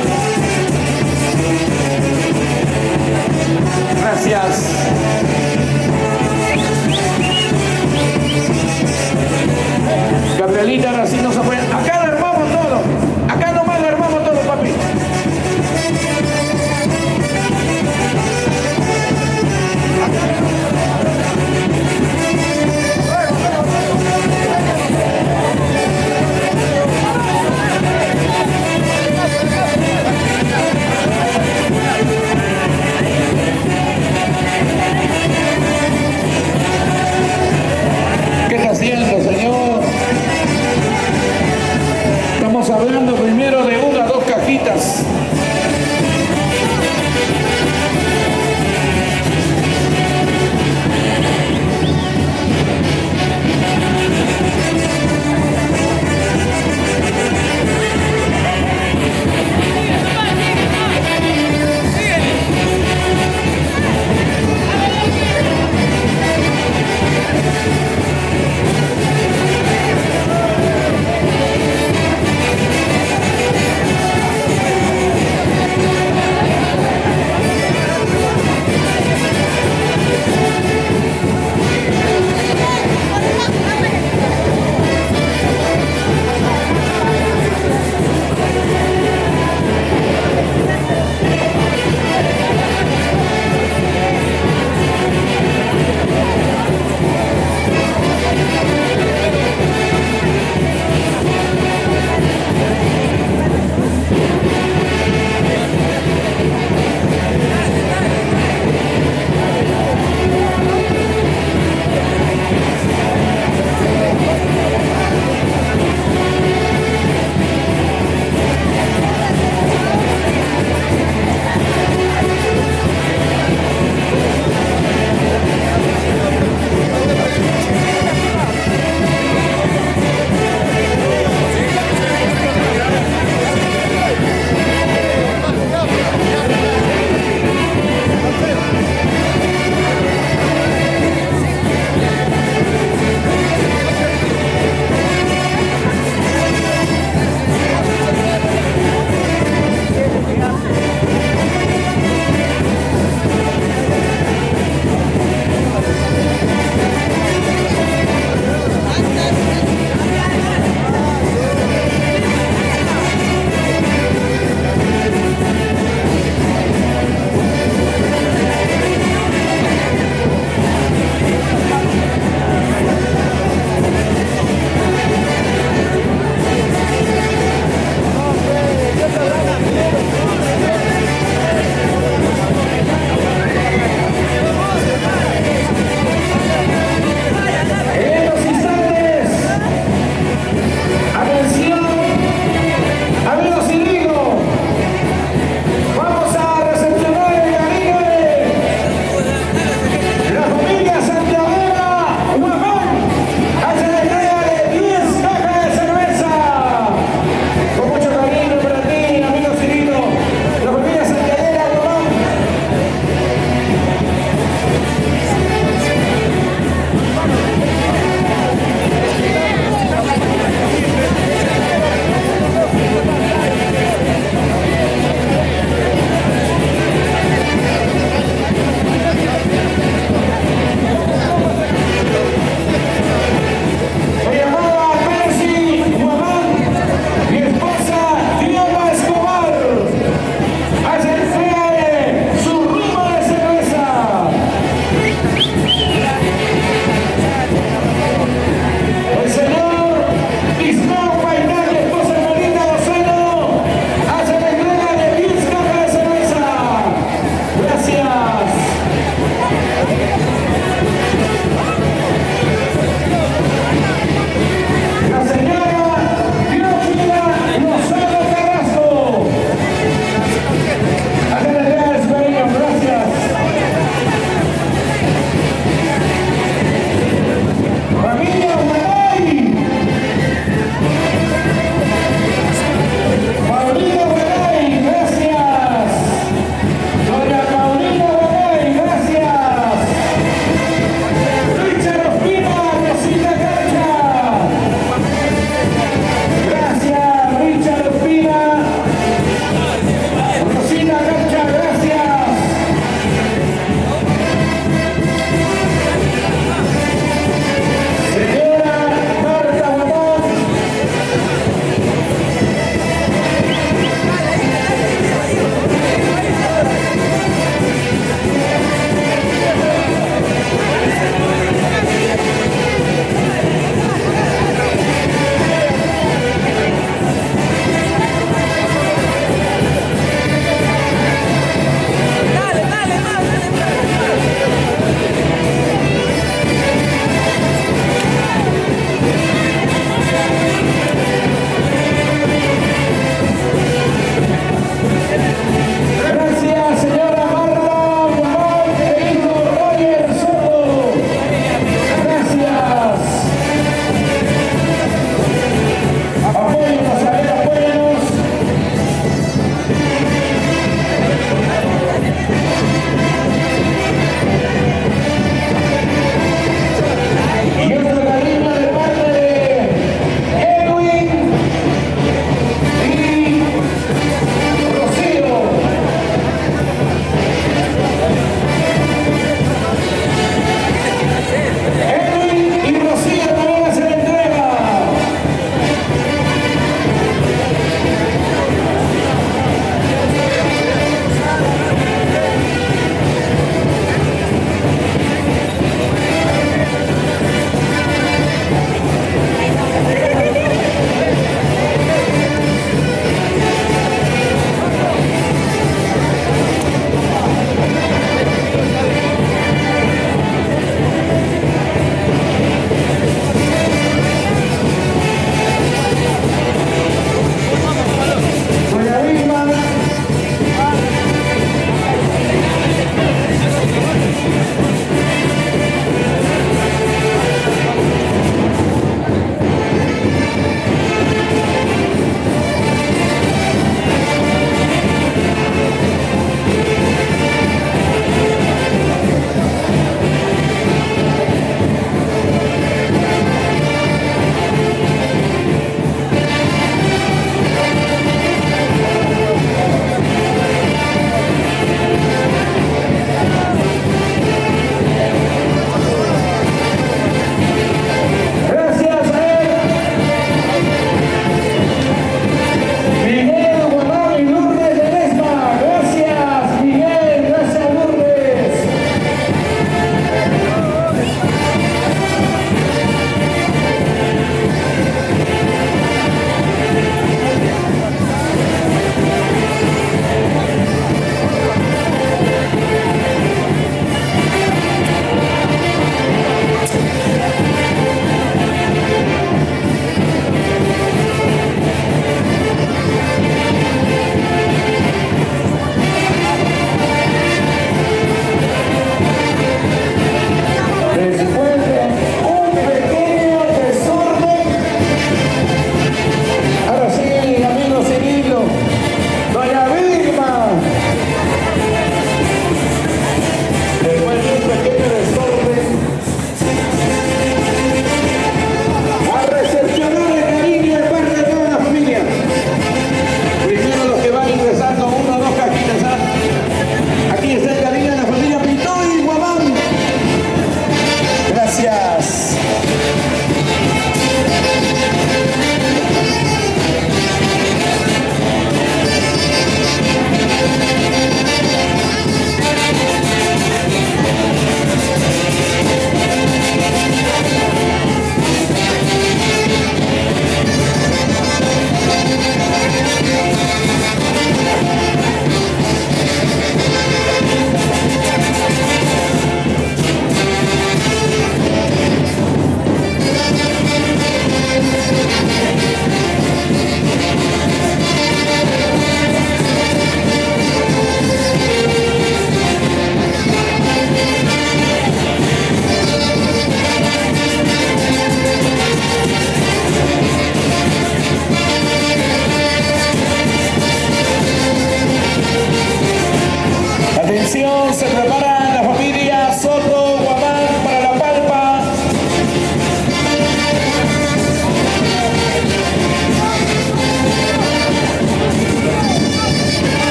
Gracias. Gabrielita, ahora sí no se puede. Acá lo armamos todo. Acá nomás lo armamos todo, papi.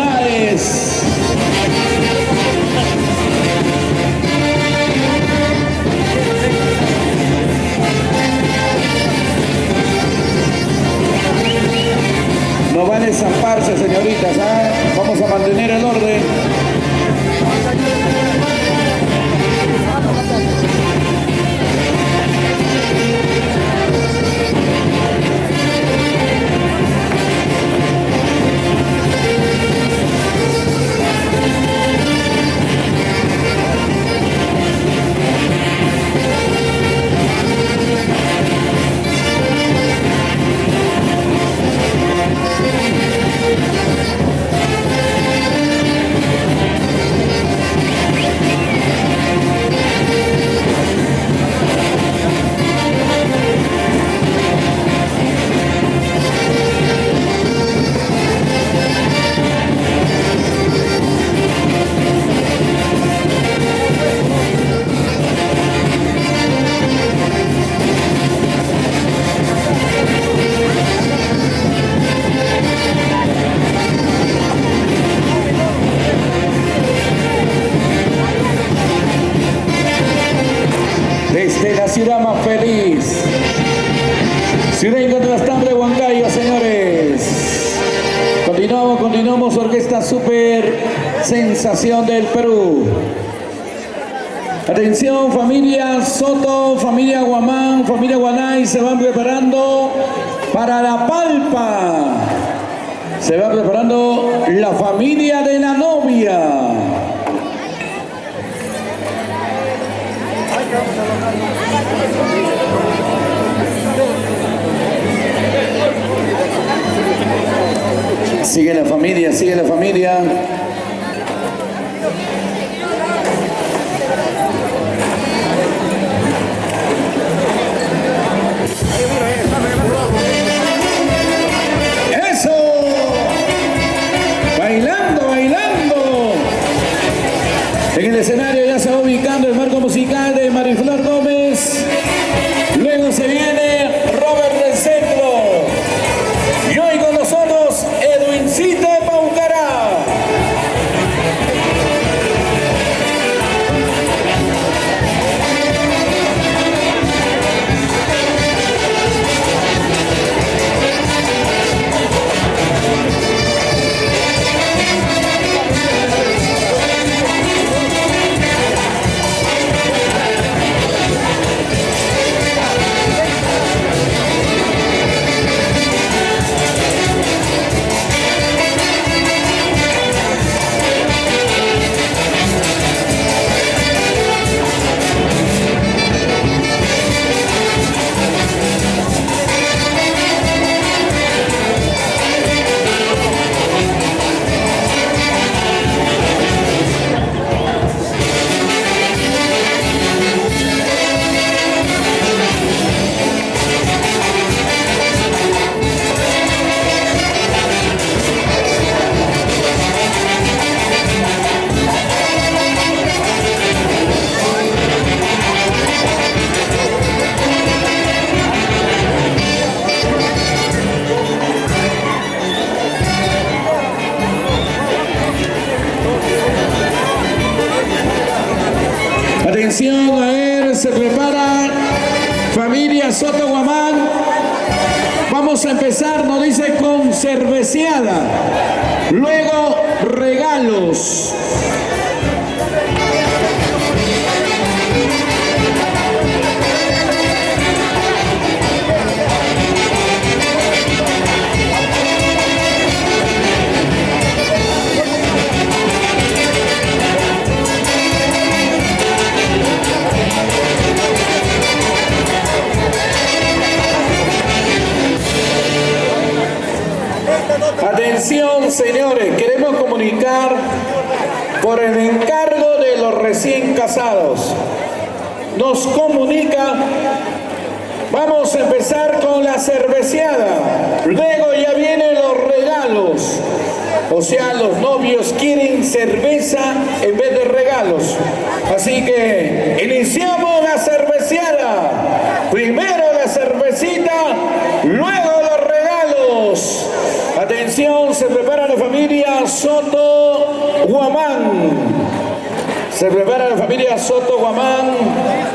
Sáez. No vale zamparse, señoritas, ¿ah? Vamos a mantener el orden. Desde la ciudad más feliz, ciudad incontrastable, Huancayo, señores. Continuamos, orquesta super sensación del Perú. Atención, familia Soto, familia Guamán, familia Guanay, se van preparando para la palpa. Se va preparando la familia de la novia. Sigue la familia, sigue la familia. ¡Eso! Bailando, bailando. En el escenario ya se va ubicando el marco musical de Mariflor Gómez. Luego se viene Robert del Centro. Y hoy con nosotros Edwincito Paucará. Atención, a ver, se prepara familia Soto Guamán. Vamos a empezar, nos dice, con cerveceada. Luego regalos. Atención, señores, queremos comunicar por el encargo de los recién casados. Nos comunica, vamos a empezar con la cerveceada, luego ya vienen los regalos. O sea, los novios quieren cerveza en vez de regalos. Así que iniciamos la cerveceada. Primero la cervecita, luego los regalos. Atención, se prepara la familia Soto Guamán. Se prepara la familia Soto Guamán.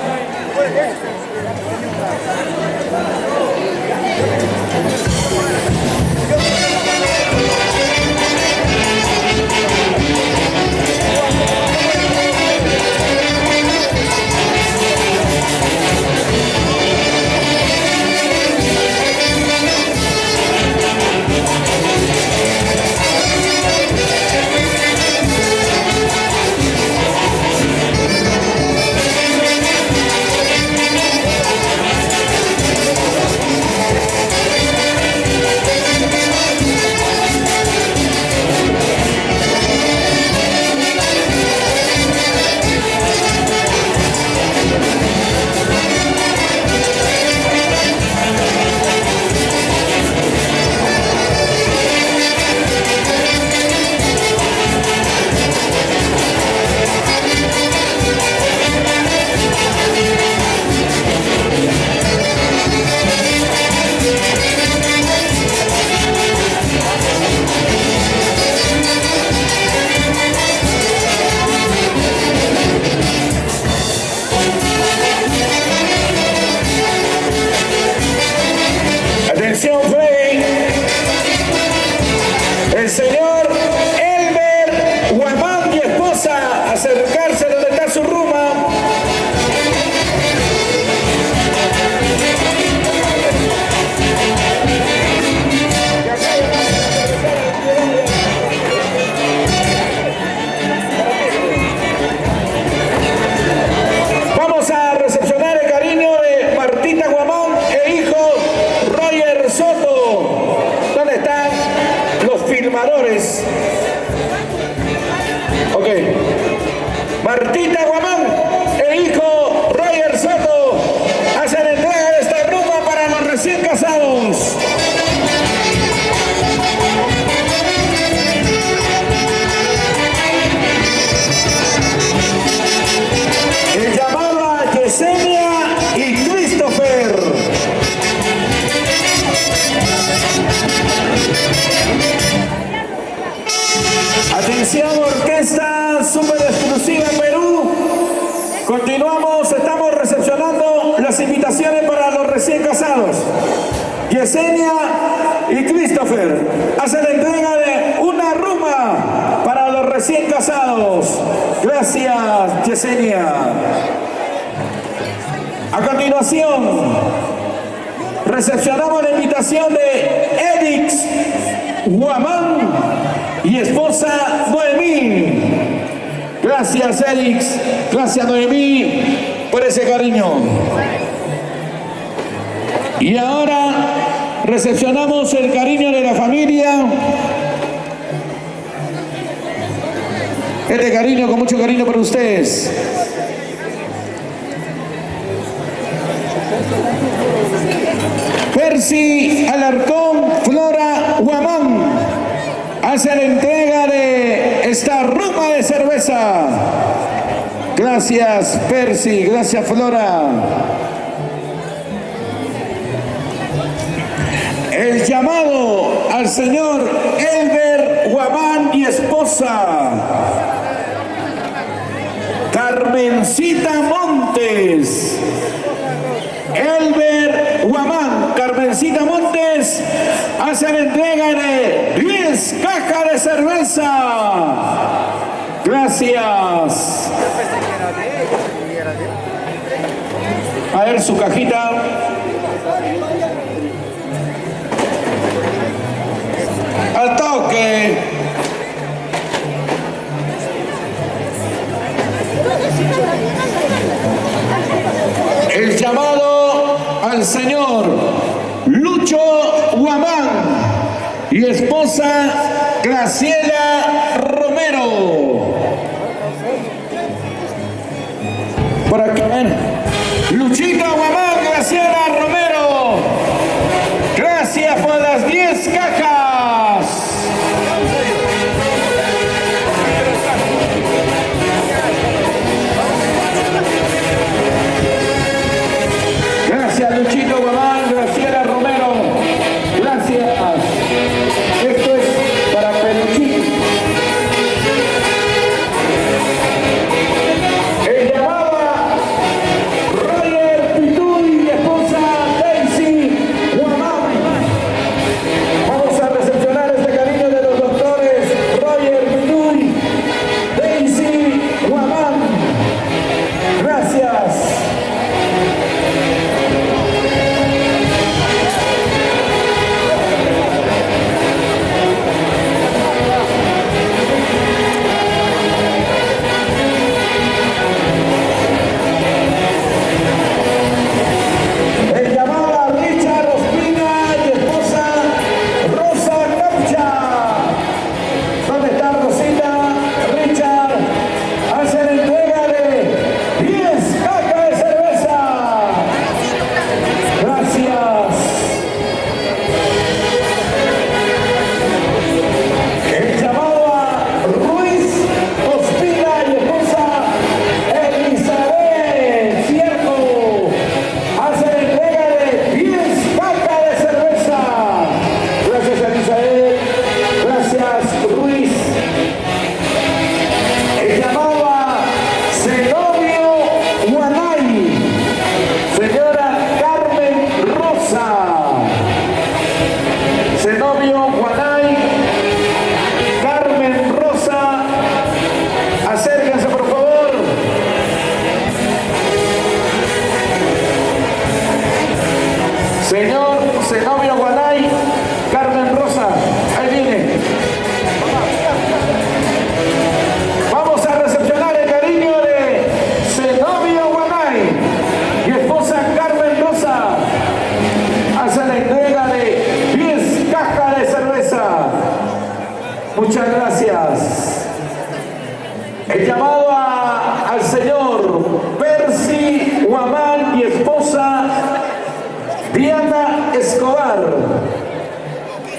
Atención, Frey. El señor Elber Guamán y esposa, acercarse donde está su ruma. Vamos a recepcionar el cariño de Martita Guamán e hijo Roger Soto. ¿Dónde están los filmadores? Ok. Martita Guamán e hijo Roger Soto hacen entrega de esta rumba para los recién casados. El llamado a Yesenia y Christopher. Atención, orquesta super exclusiva Perú. Continuamos, estamos recepcionando las invitaciones para los recién casados. Yesenia y Christopher hacen la entrega de una rumba para los recién casados. Gracias, Yesenia. A continuación, recepcionamos la invitación de Edix Guamán y esposa Noemí. Gracias, Edix. Gracias, Noemí, por ese cariño. Y ahora recepcionamos el cariño de la familia. Este cariño, con mucho cariño para ustedes. Percy Alarcón, Flora Guamán hace la entrega de esta rumba de cerveza. Gracias, Percy. Gracias, Flora. El llamado al señor Elber Guamán y esposa Carmencita Montes. Elber Guamán, Carmencita Montes hacen entrega de 10 cajas de cerveza. Gracias. A ver su cajita. Al toque. El llamado al señor Lucho Guamán y esposa Graciela Romero. Por aquí, Luchita Guamán, Graciela Romero. Gracias por las 10 cajas. Gracias, Luchito Guamán, Graciela Romero. Gracias. Esto es para Peluchín. El llamado al señor Percy Guamán y esposa Diana Escobar.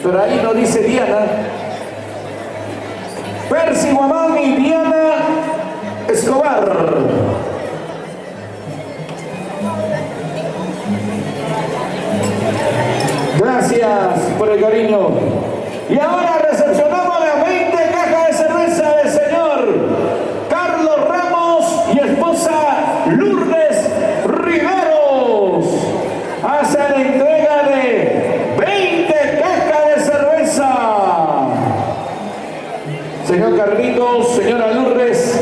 Pero ahí no dice Diana. Percy Guamán y Diana Escobar. Gracias por el cariño. Y ahora recepcionamos las 20 cajas de cerveza del señor Carlos Ramos y esposa Lourdes Riveros. Hacen entrega de 20 cajas de cerveza. Señor Carlitos, señora Lourdes,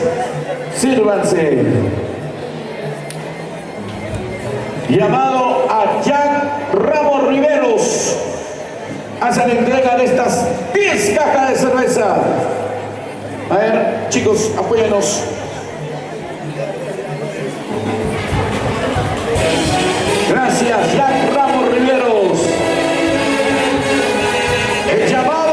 sírvanse. Llamado a Jack Ramos Riveros. Hacen entrega de estas 10 cajas de cerveza. A ver, chicos, apóyanos. Gracias, Jack Ramos Riveros. El llamado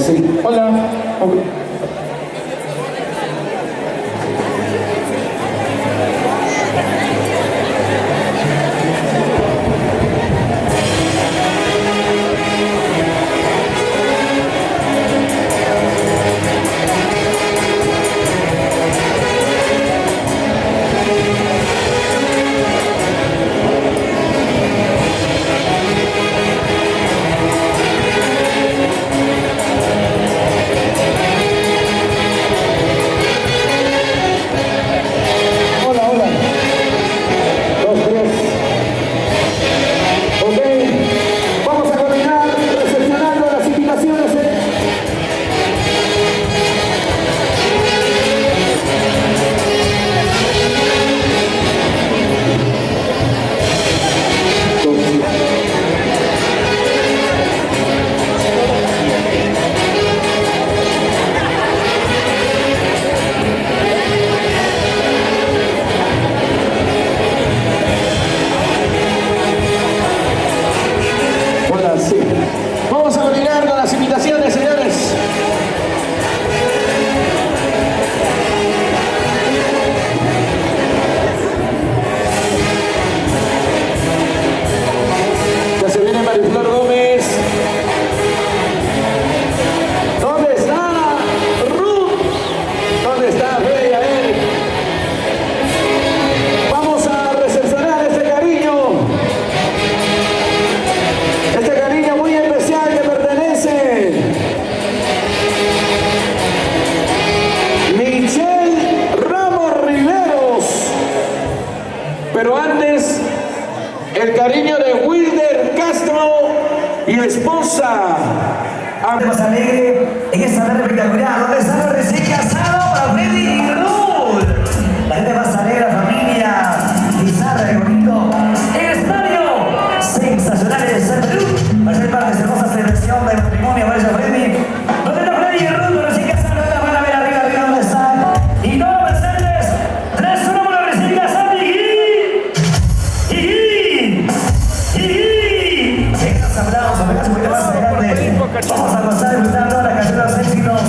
Sí. Hola. Okay. está Freddy ahí. Vamos a recepcionar este cariño muy especial que pertenece Michelle Ramos Riveros. Pero antes, el cariño de Wilder Castro y esposa. Más alegre en esta tarde espectacular, donde están los recién casados para Freddy y Ruth. La gente más alegre, familia, bizarra y bonito. En el estadio sensacional de San Perú, va a ser parte de esta hermosa celebración del matrimonio. Vaya Freddy. ¿Dónde está Freddy y Ruth? Los recién casados, la van a ver arriba, ¿dónde están? Y todos los presentes, 3-1 por los recién casados. Venga, aplausos, venga, un poquito más adelante. Vamos a gozar, disfrutar toda la canción de los éxitos.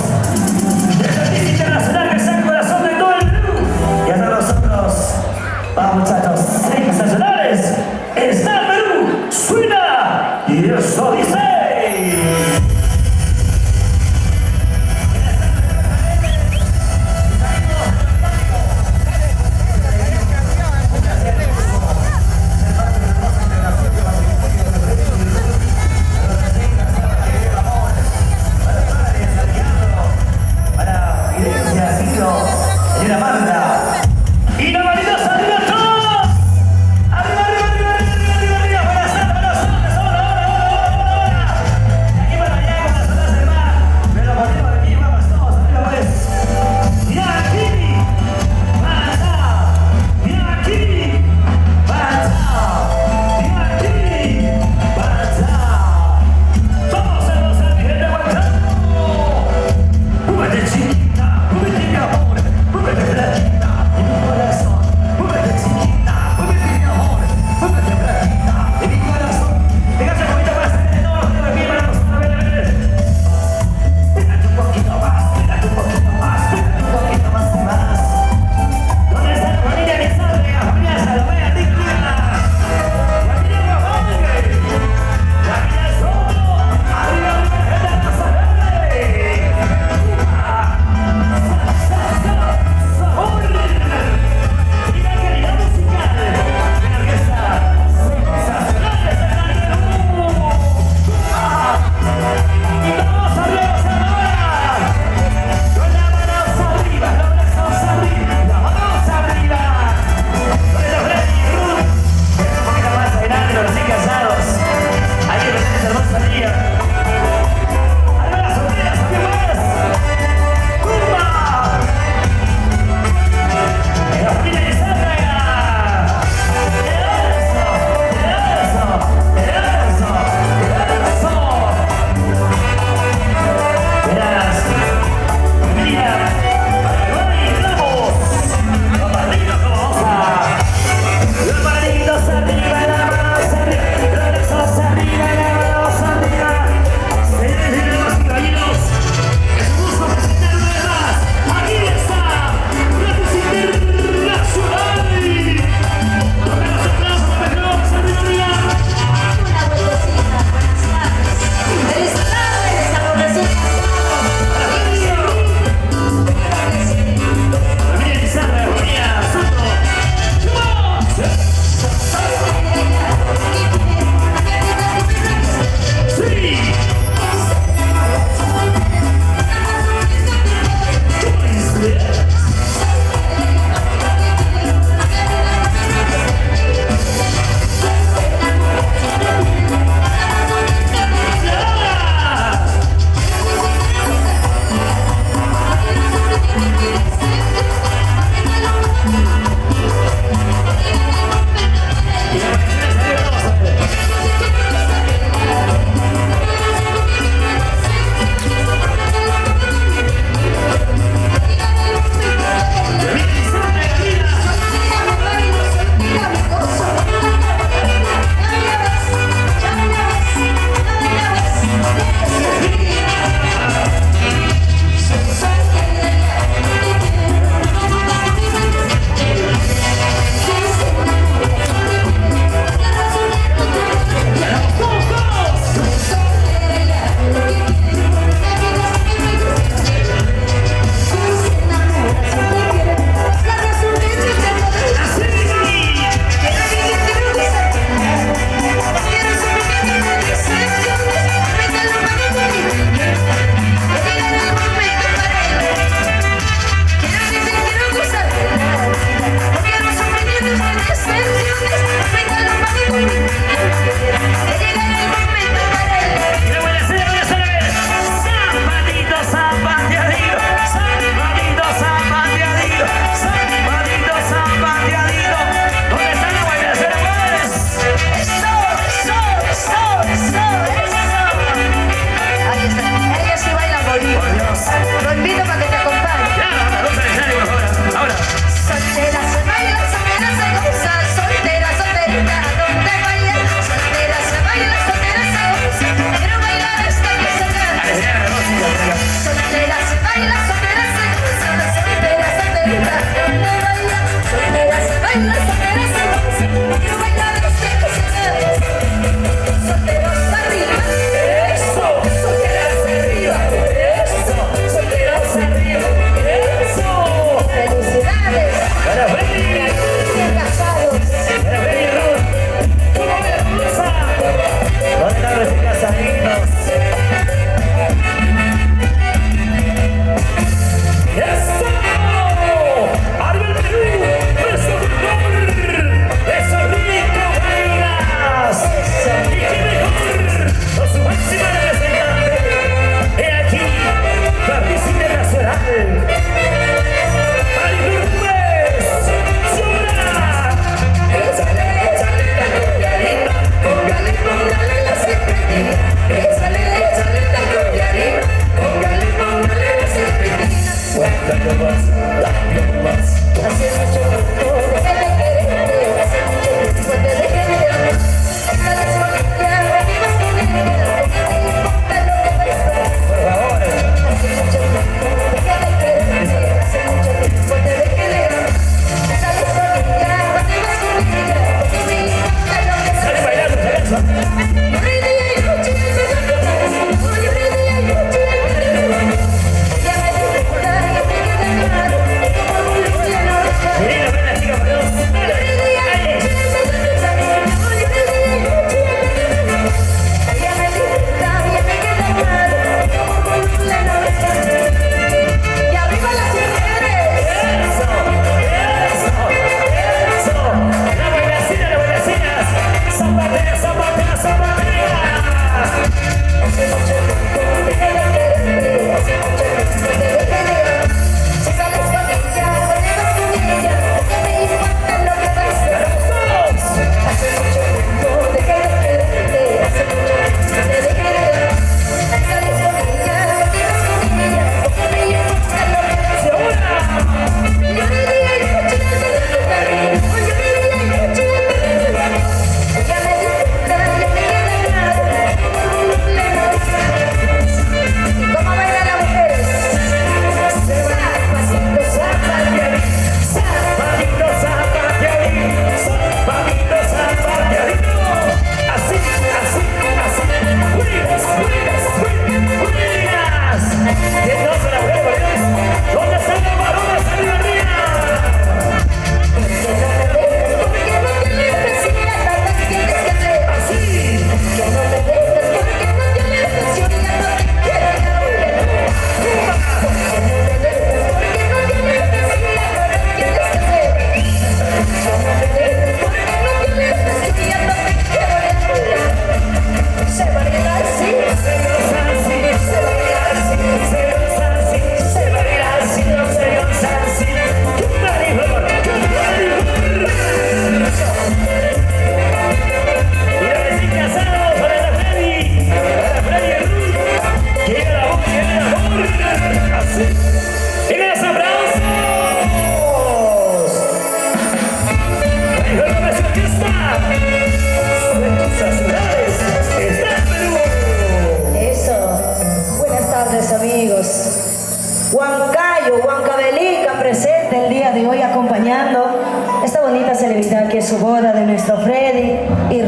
hoy acompañando esta bonita celebridad que es su boda de nuestro Freddy y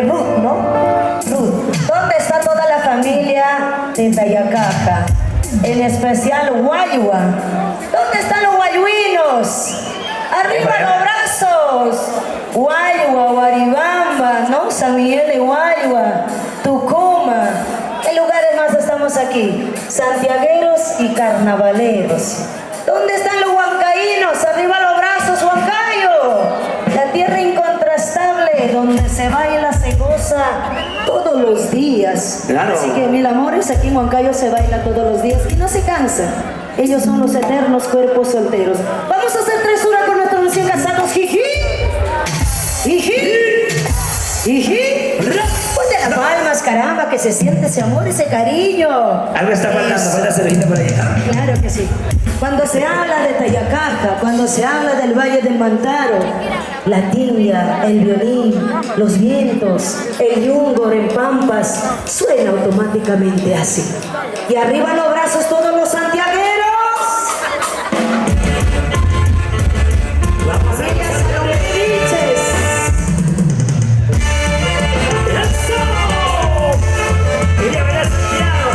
Ruth, ¿no? Ruth. ¿Dónde está toda la familia de Tayacaja? En especial Guayua. ¿Dónde están los guayuinos? ¡Arriba los brazos! Guayua, Guaribamba, ¿no? San Miguel de Guayua, Tucumán. ¿Qué lugares más estamos aquí? Santiagueros y carnavaleros. ¿Dónde están los huancaínos? ¡Arriba los brazos, Huancayo! La tierra incontrastable donde se baila, se goza todos los días. Claro. Así que, mil amores, aquí en Huancayo se baila todos los días y no se cansa. Ellos son los eternos cuerpos solteros. Vamos a hacer tresura con nuestros recién casados. ¡Jiji! ¡Jiji! ¡Jiji! Ponte las palmas, caramba, que se siente ese amor, ese cariño. Algo está faltando, falta cervecita por ahí. Claro que sí. Cuando se habla de Tayacaja, cuando se habla del Valle del Mantaro, la tibia, el violín, los vientos, el yungor en pampas, suena automáticamente así. Y arriba los brazos todos los santiagueros. Vamos a ir a los mediches. ¡Eso! ¡Quería ver a Santiago!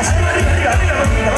Arriba, arriba, arriba, arriba.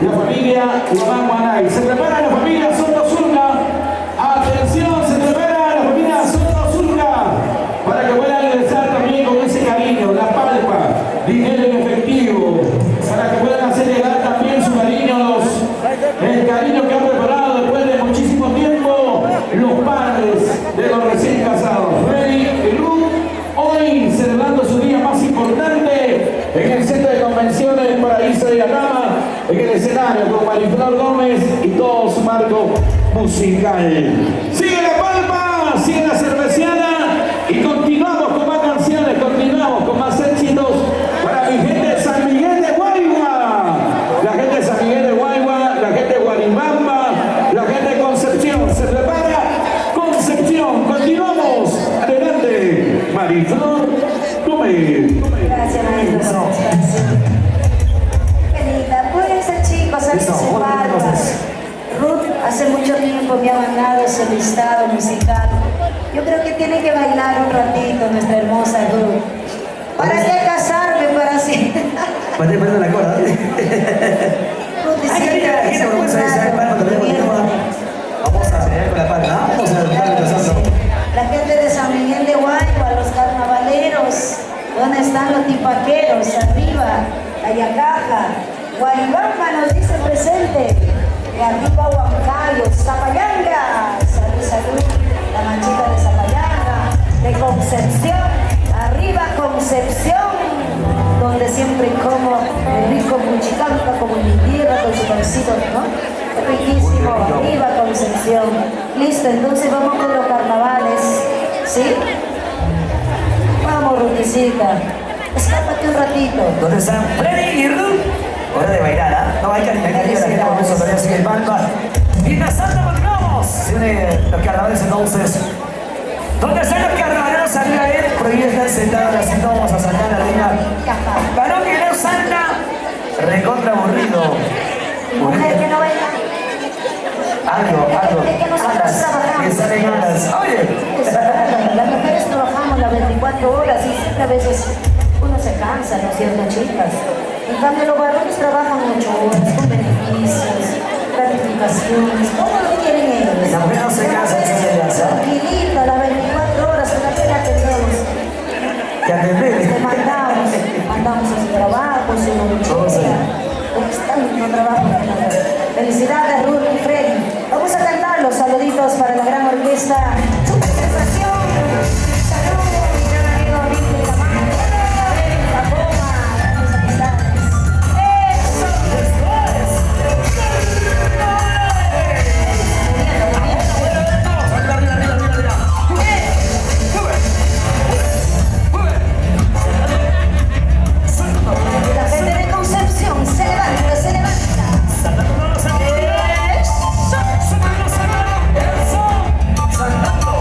la familia Guamán Guanay. Se prepara la familia Soto Zurga. Atención, se prepara la familia Soto Zurga para que puedan ingresar también con ese cariño, la palpa, dinero en efectivo, para que puedan hacer llegar también su cariño, el cariño que han preparado después de muchísimo tiempo los padres de los recién casados. Freddy y Ruth, hoy celebrando su día más importante en el Centro de Convenciones Paraíso de Atama, en el escenario con Mariflor Gómez y todo su marco musical. Sigue la palma, sigue la cerveciana y continuamos con más canciones, continuamos con más éxitos para mi gente de San Miguel de Guaygua, la gente de San Miguel de Guaygua, la gente de Guaribamba, la gente de Concepción. Se prepara Concepción, continuamos, adelante, Mariflor Gómez. Gracias, maestro. Benita, pues chicos, antes se palmas. Ruth hace mucho tiempo me ha mandado ese listado musical. Yo creo que tiene que bailar un ratito nuestra hermosa Ruth. ¿Para qué casarme? Para así. Para te la cola. Vamos a hacer con la palma. Vamos a hacer la gente de San Miguel de Guaygua, los carnavaleros. ¿Dónde están los tipaqueros? Arriba, Ayacaja, Guaribamba nos dice presente. Y arriba Huancayo, Zapayanga. Salud, salud. La manchita de Zapayanga, de Concepción. Arriba Concepción, donde siempre como el rico muchicanca como en mi tierra con su pancito, ¿no? Riquísimo. Arriba Concepción. Listo, entonces vamos con los carnavales. ¿Sí? Vamos, Ruticita. Escápate un ratito. ¿Dónde están Freddy y Ruth? Hora de bailar, ¿ah? No hay que animar, la gente por eso todavía sigue el palma. Mientras tanto, continuamos. Tiene los carnavales entonces. ¿Dónde están los carnavaleros? Arriba él, prohibido estar sentados, así no vamos a sacar la reina. Varón que no salta, recontra aburrido. Mujer que no baila. Algo. Que nosotros trabajamos. Que salen ganas. Oye. Las mujeres trabajamos las 24 horas y siempre a veces uno se cansa, ¿no es cierto, chicas? En cambio, los varones trabajan 8 horas con beneficios, gratificaciones, todo lo que quieren ellos. La mujer no se cansa, tranquilita, las 24 horas, una pena tenemos. Que atender. Te mandamos a su trabajo, su luchera. No trabajo. Felicidades, Ruth y Freddy. Vamos a cantar los saluditos para la gran orquesta. ¡Super sensación! ¡Salud! Mi gran amigo Ricky de la mano. La goma. Mis amistades. ¡Eso! La gente de Concepción se levanta, se levanta. Saltando.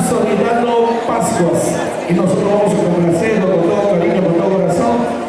solicitando Pascuas y nosotros vamos a complacerlo con todo cariño, con todo corazón.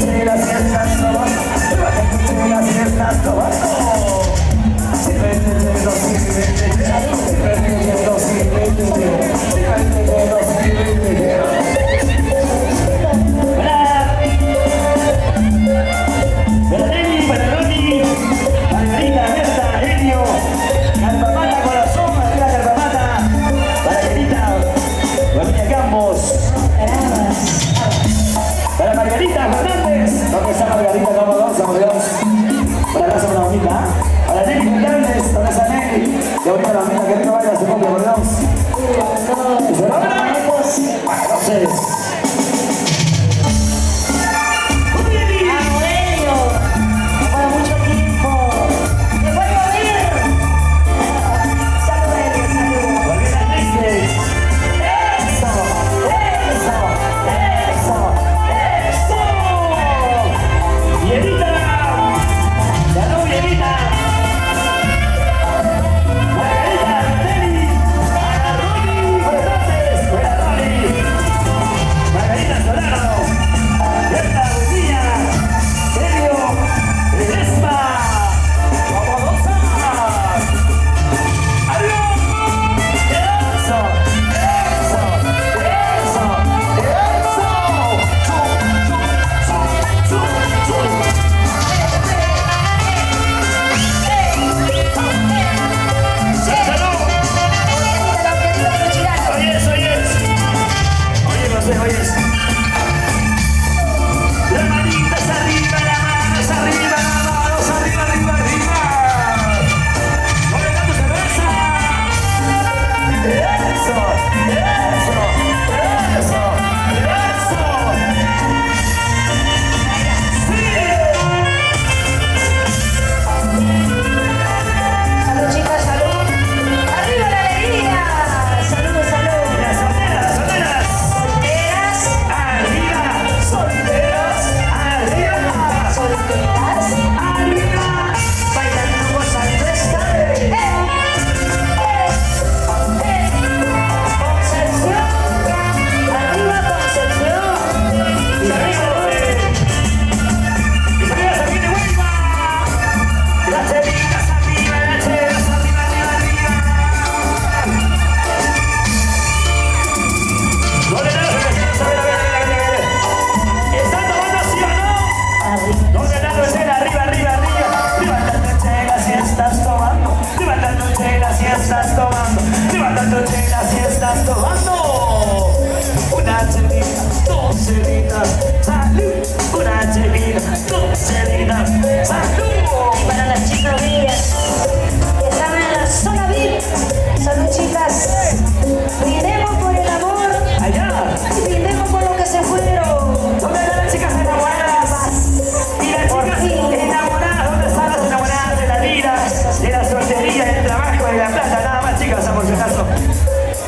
chelas y estás tomando. Levanta tus chelas y estás tomando. Sírvete hielo, sírvete hielo. Sírvete hielo, sírvete hielo. Sírvete hielo, sírvete hielo. Para Lenny, para Ronnie, Margarita, Ernesto, Elio, Calpamata, corazón, arriba Calpamata, para Querita, familia Campos, para Margarita Fernández, ¿dónde está Margarita? Vamos, para la casa de la bonita, para Nelly Fernández, ¿dónde está Nelly? Ya ahorita la bonita que no vaya a su copia, volvemos. ¿Y se logra? Entonces.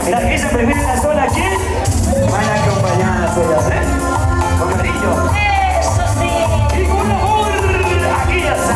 Las que se prefieren la sola, ¿quién? Van acompañadas ellas, ¿eh? Con cariño. Eso sí. Y con amor. Aquí ya está.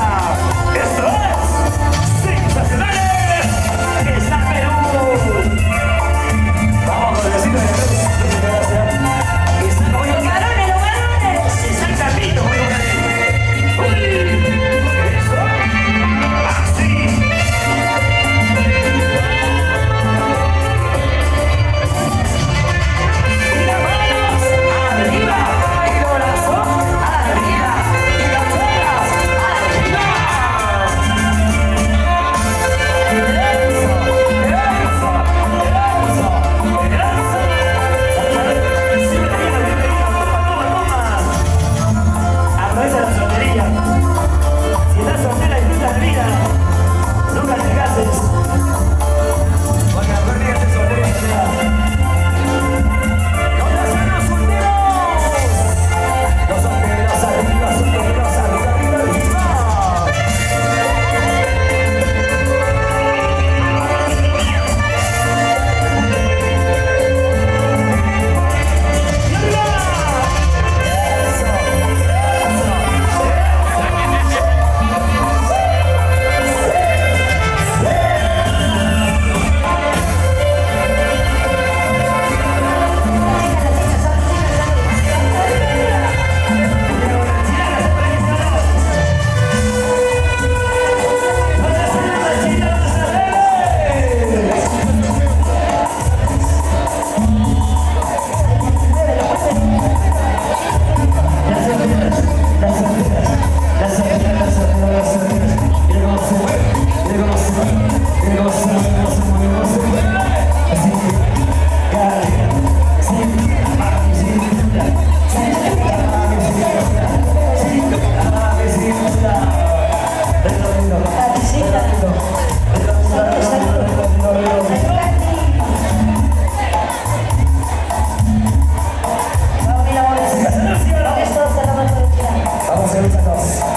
Dios.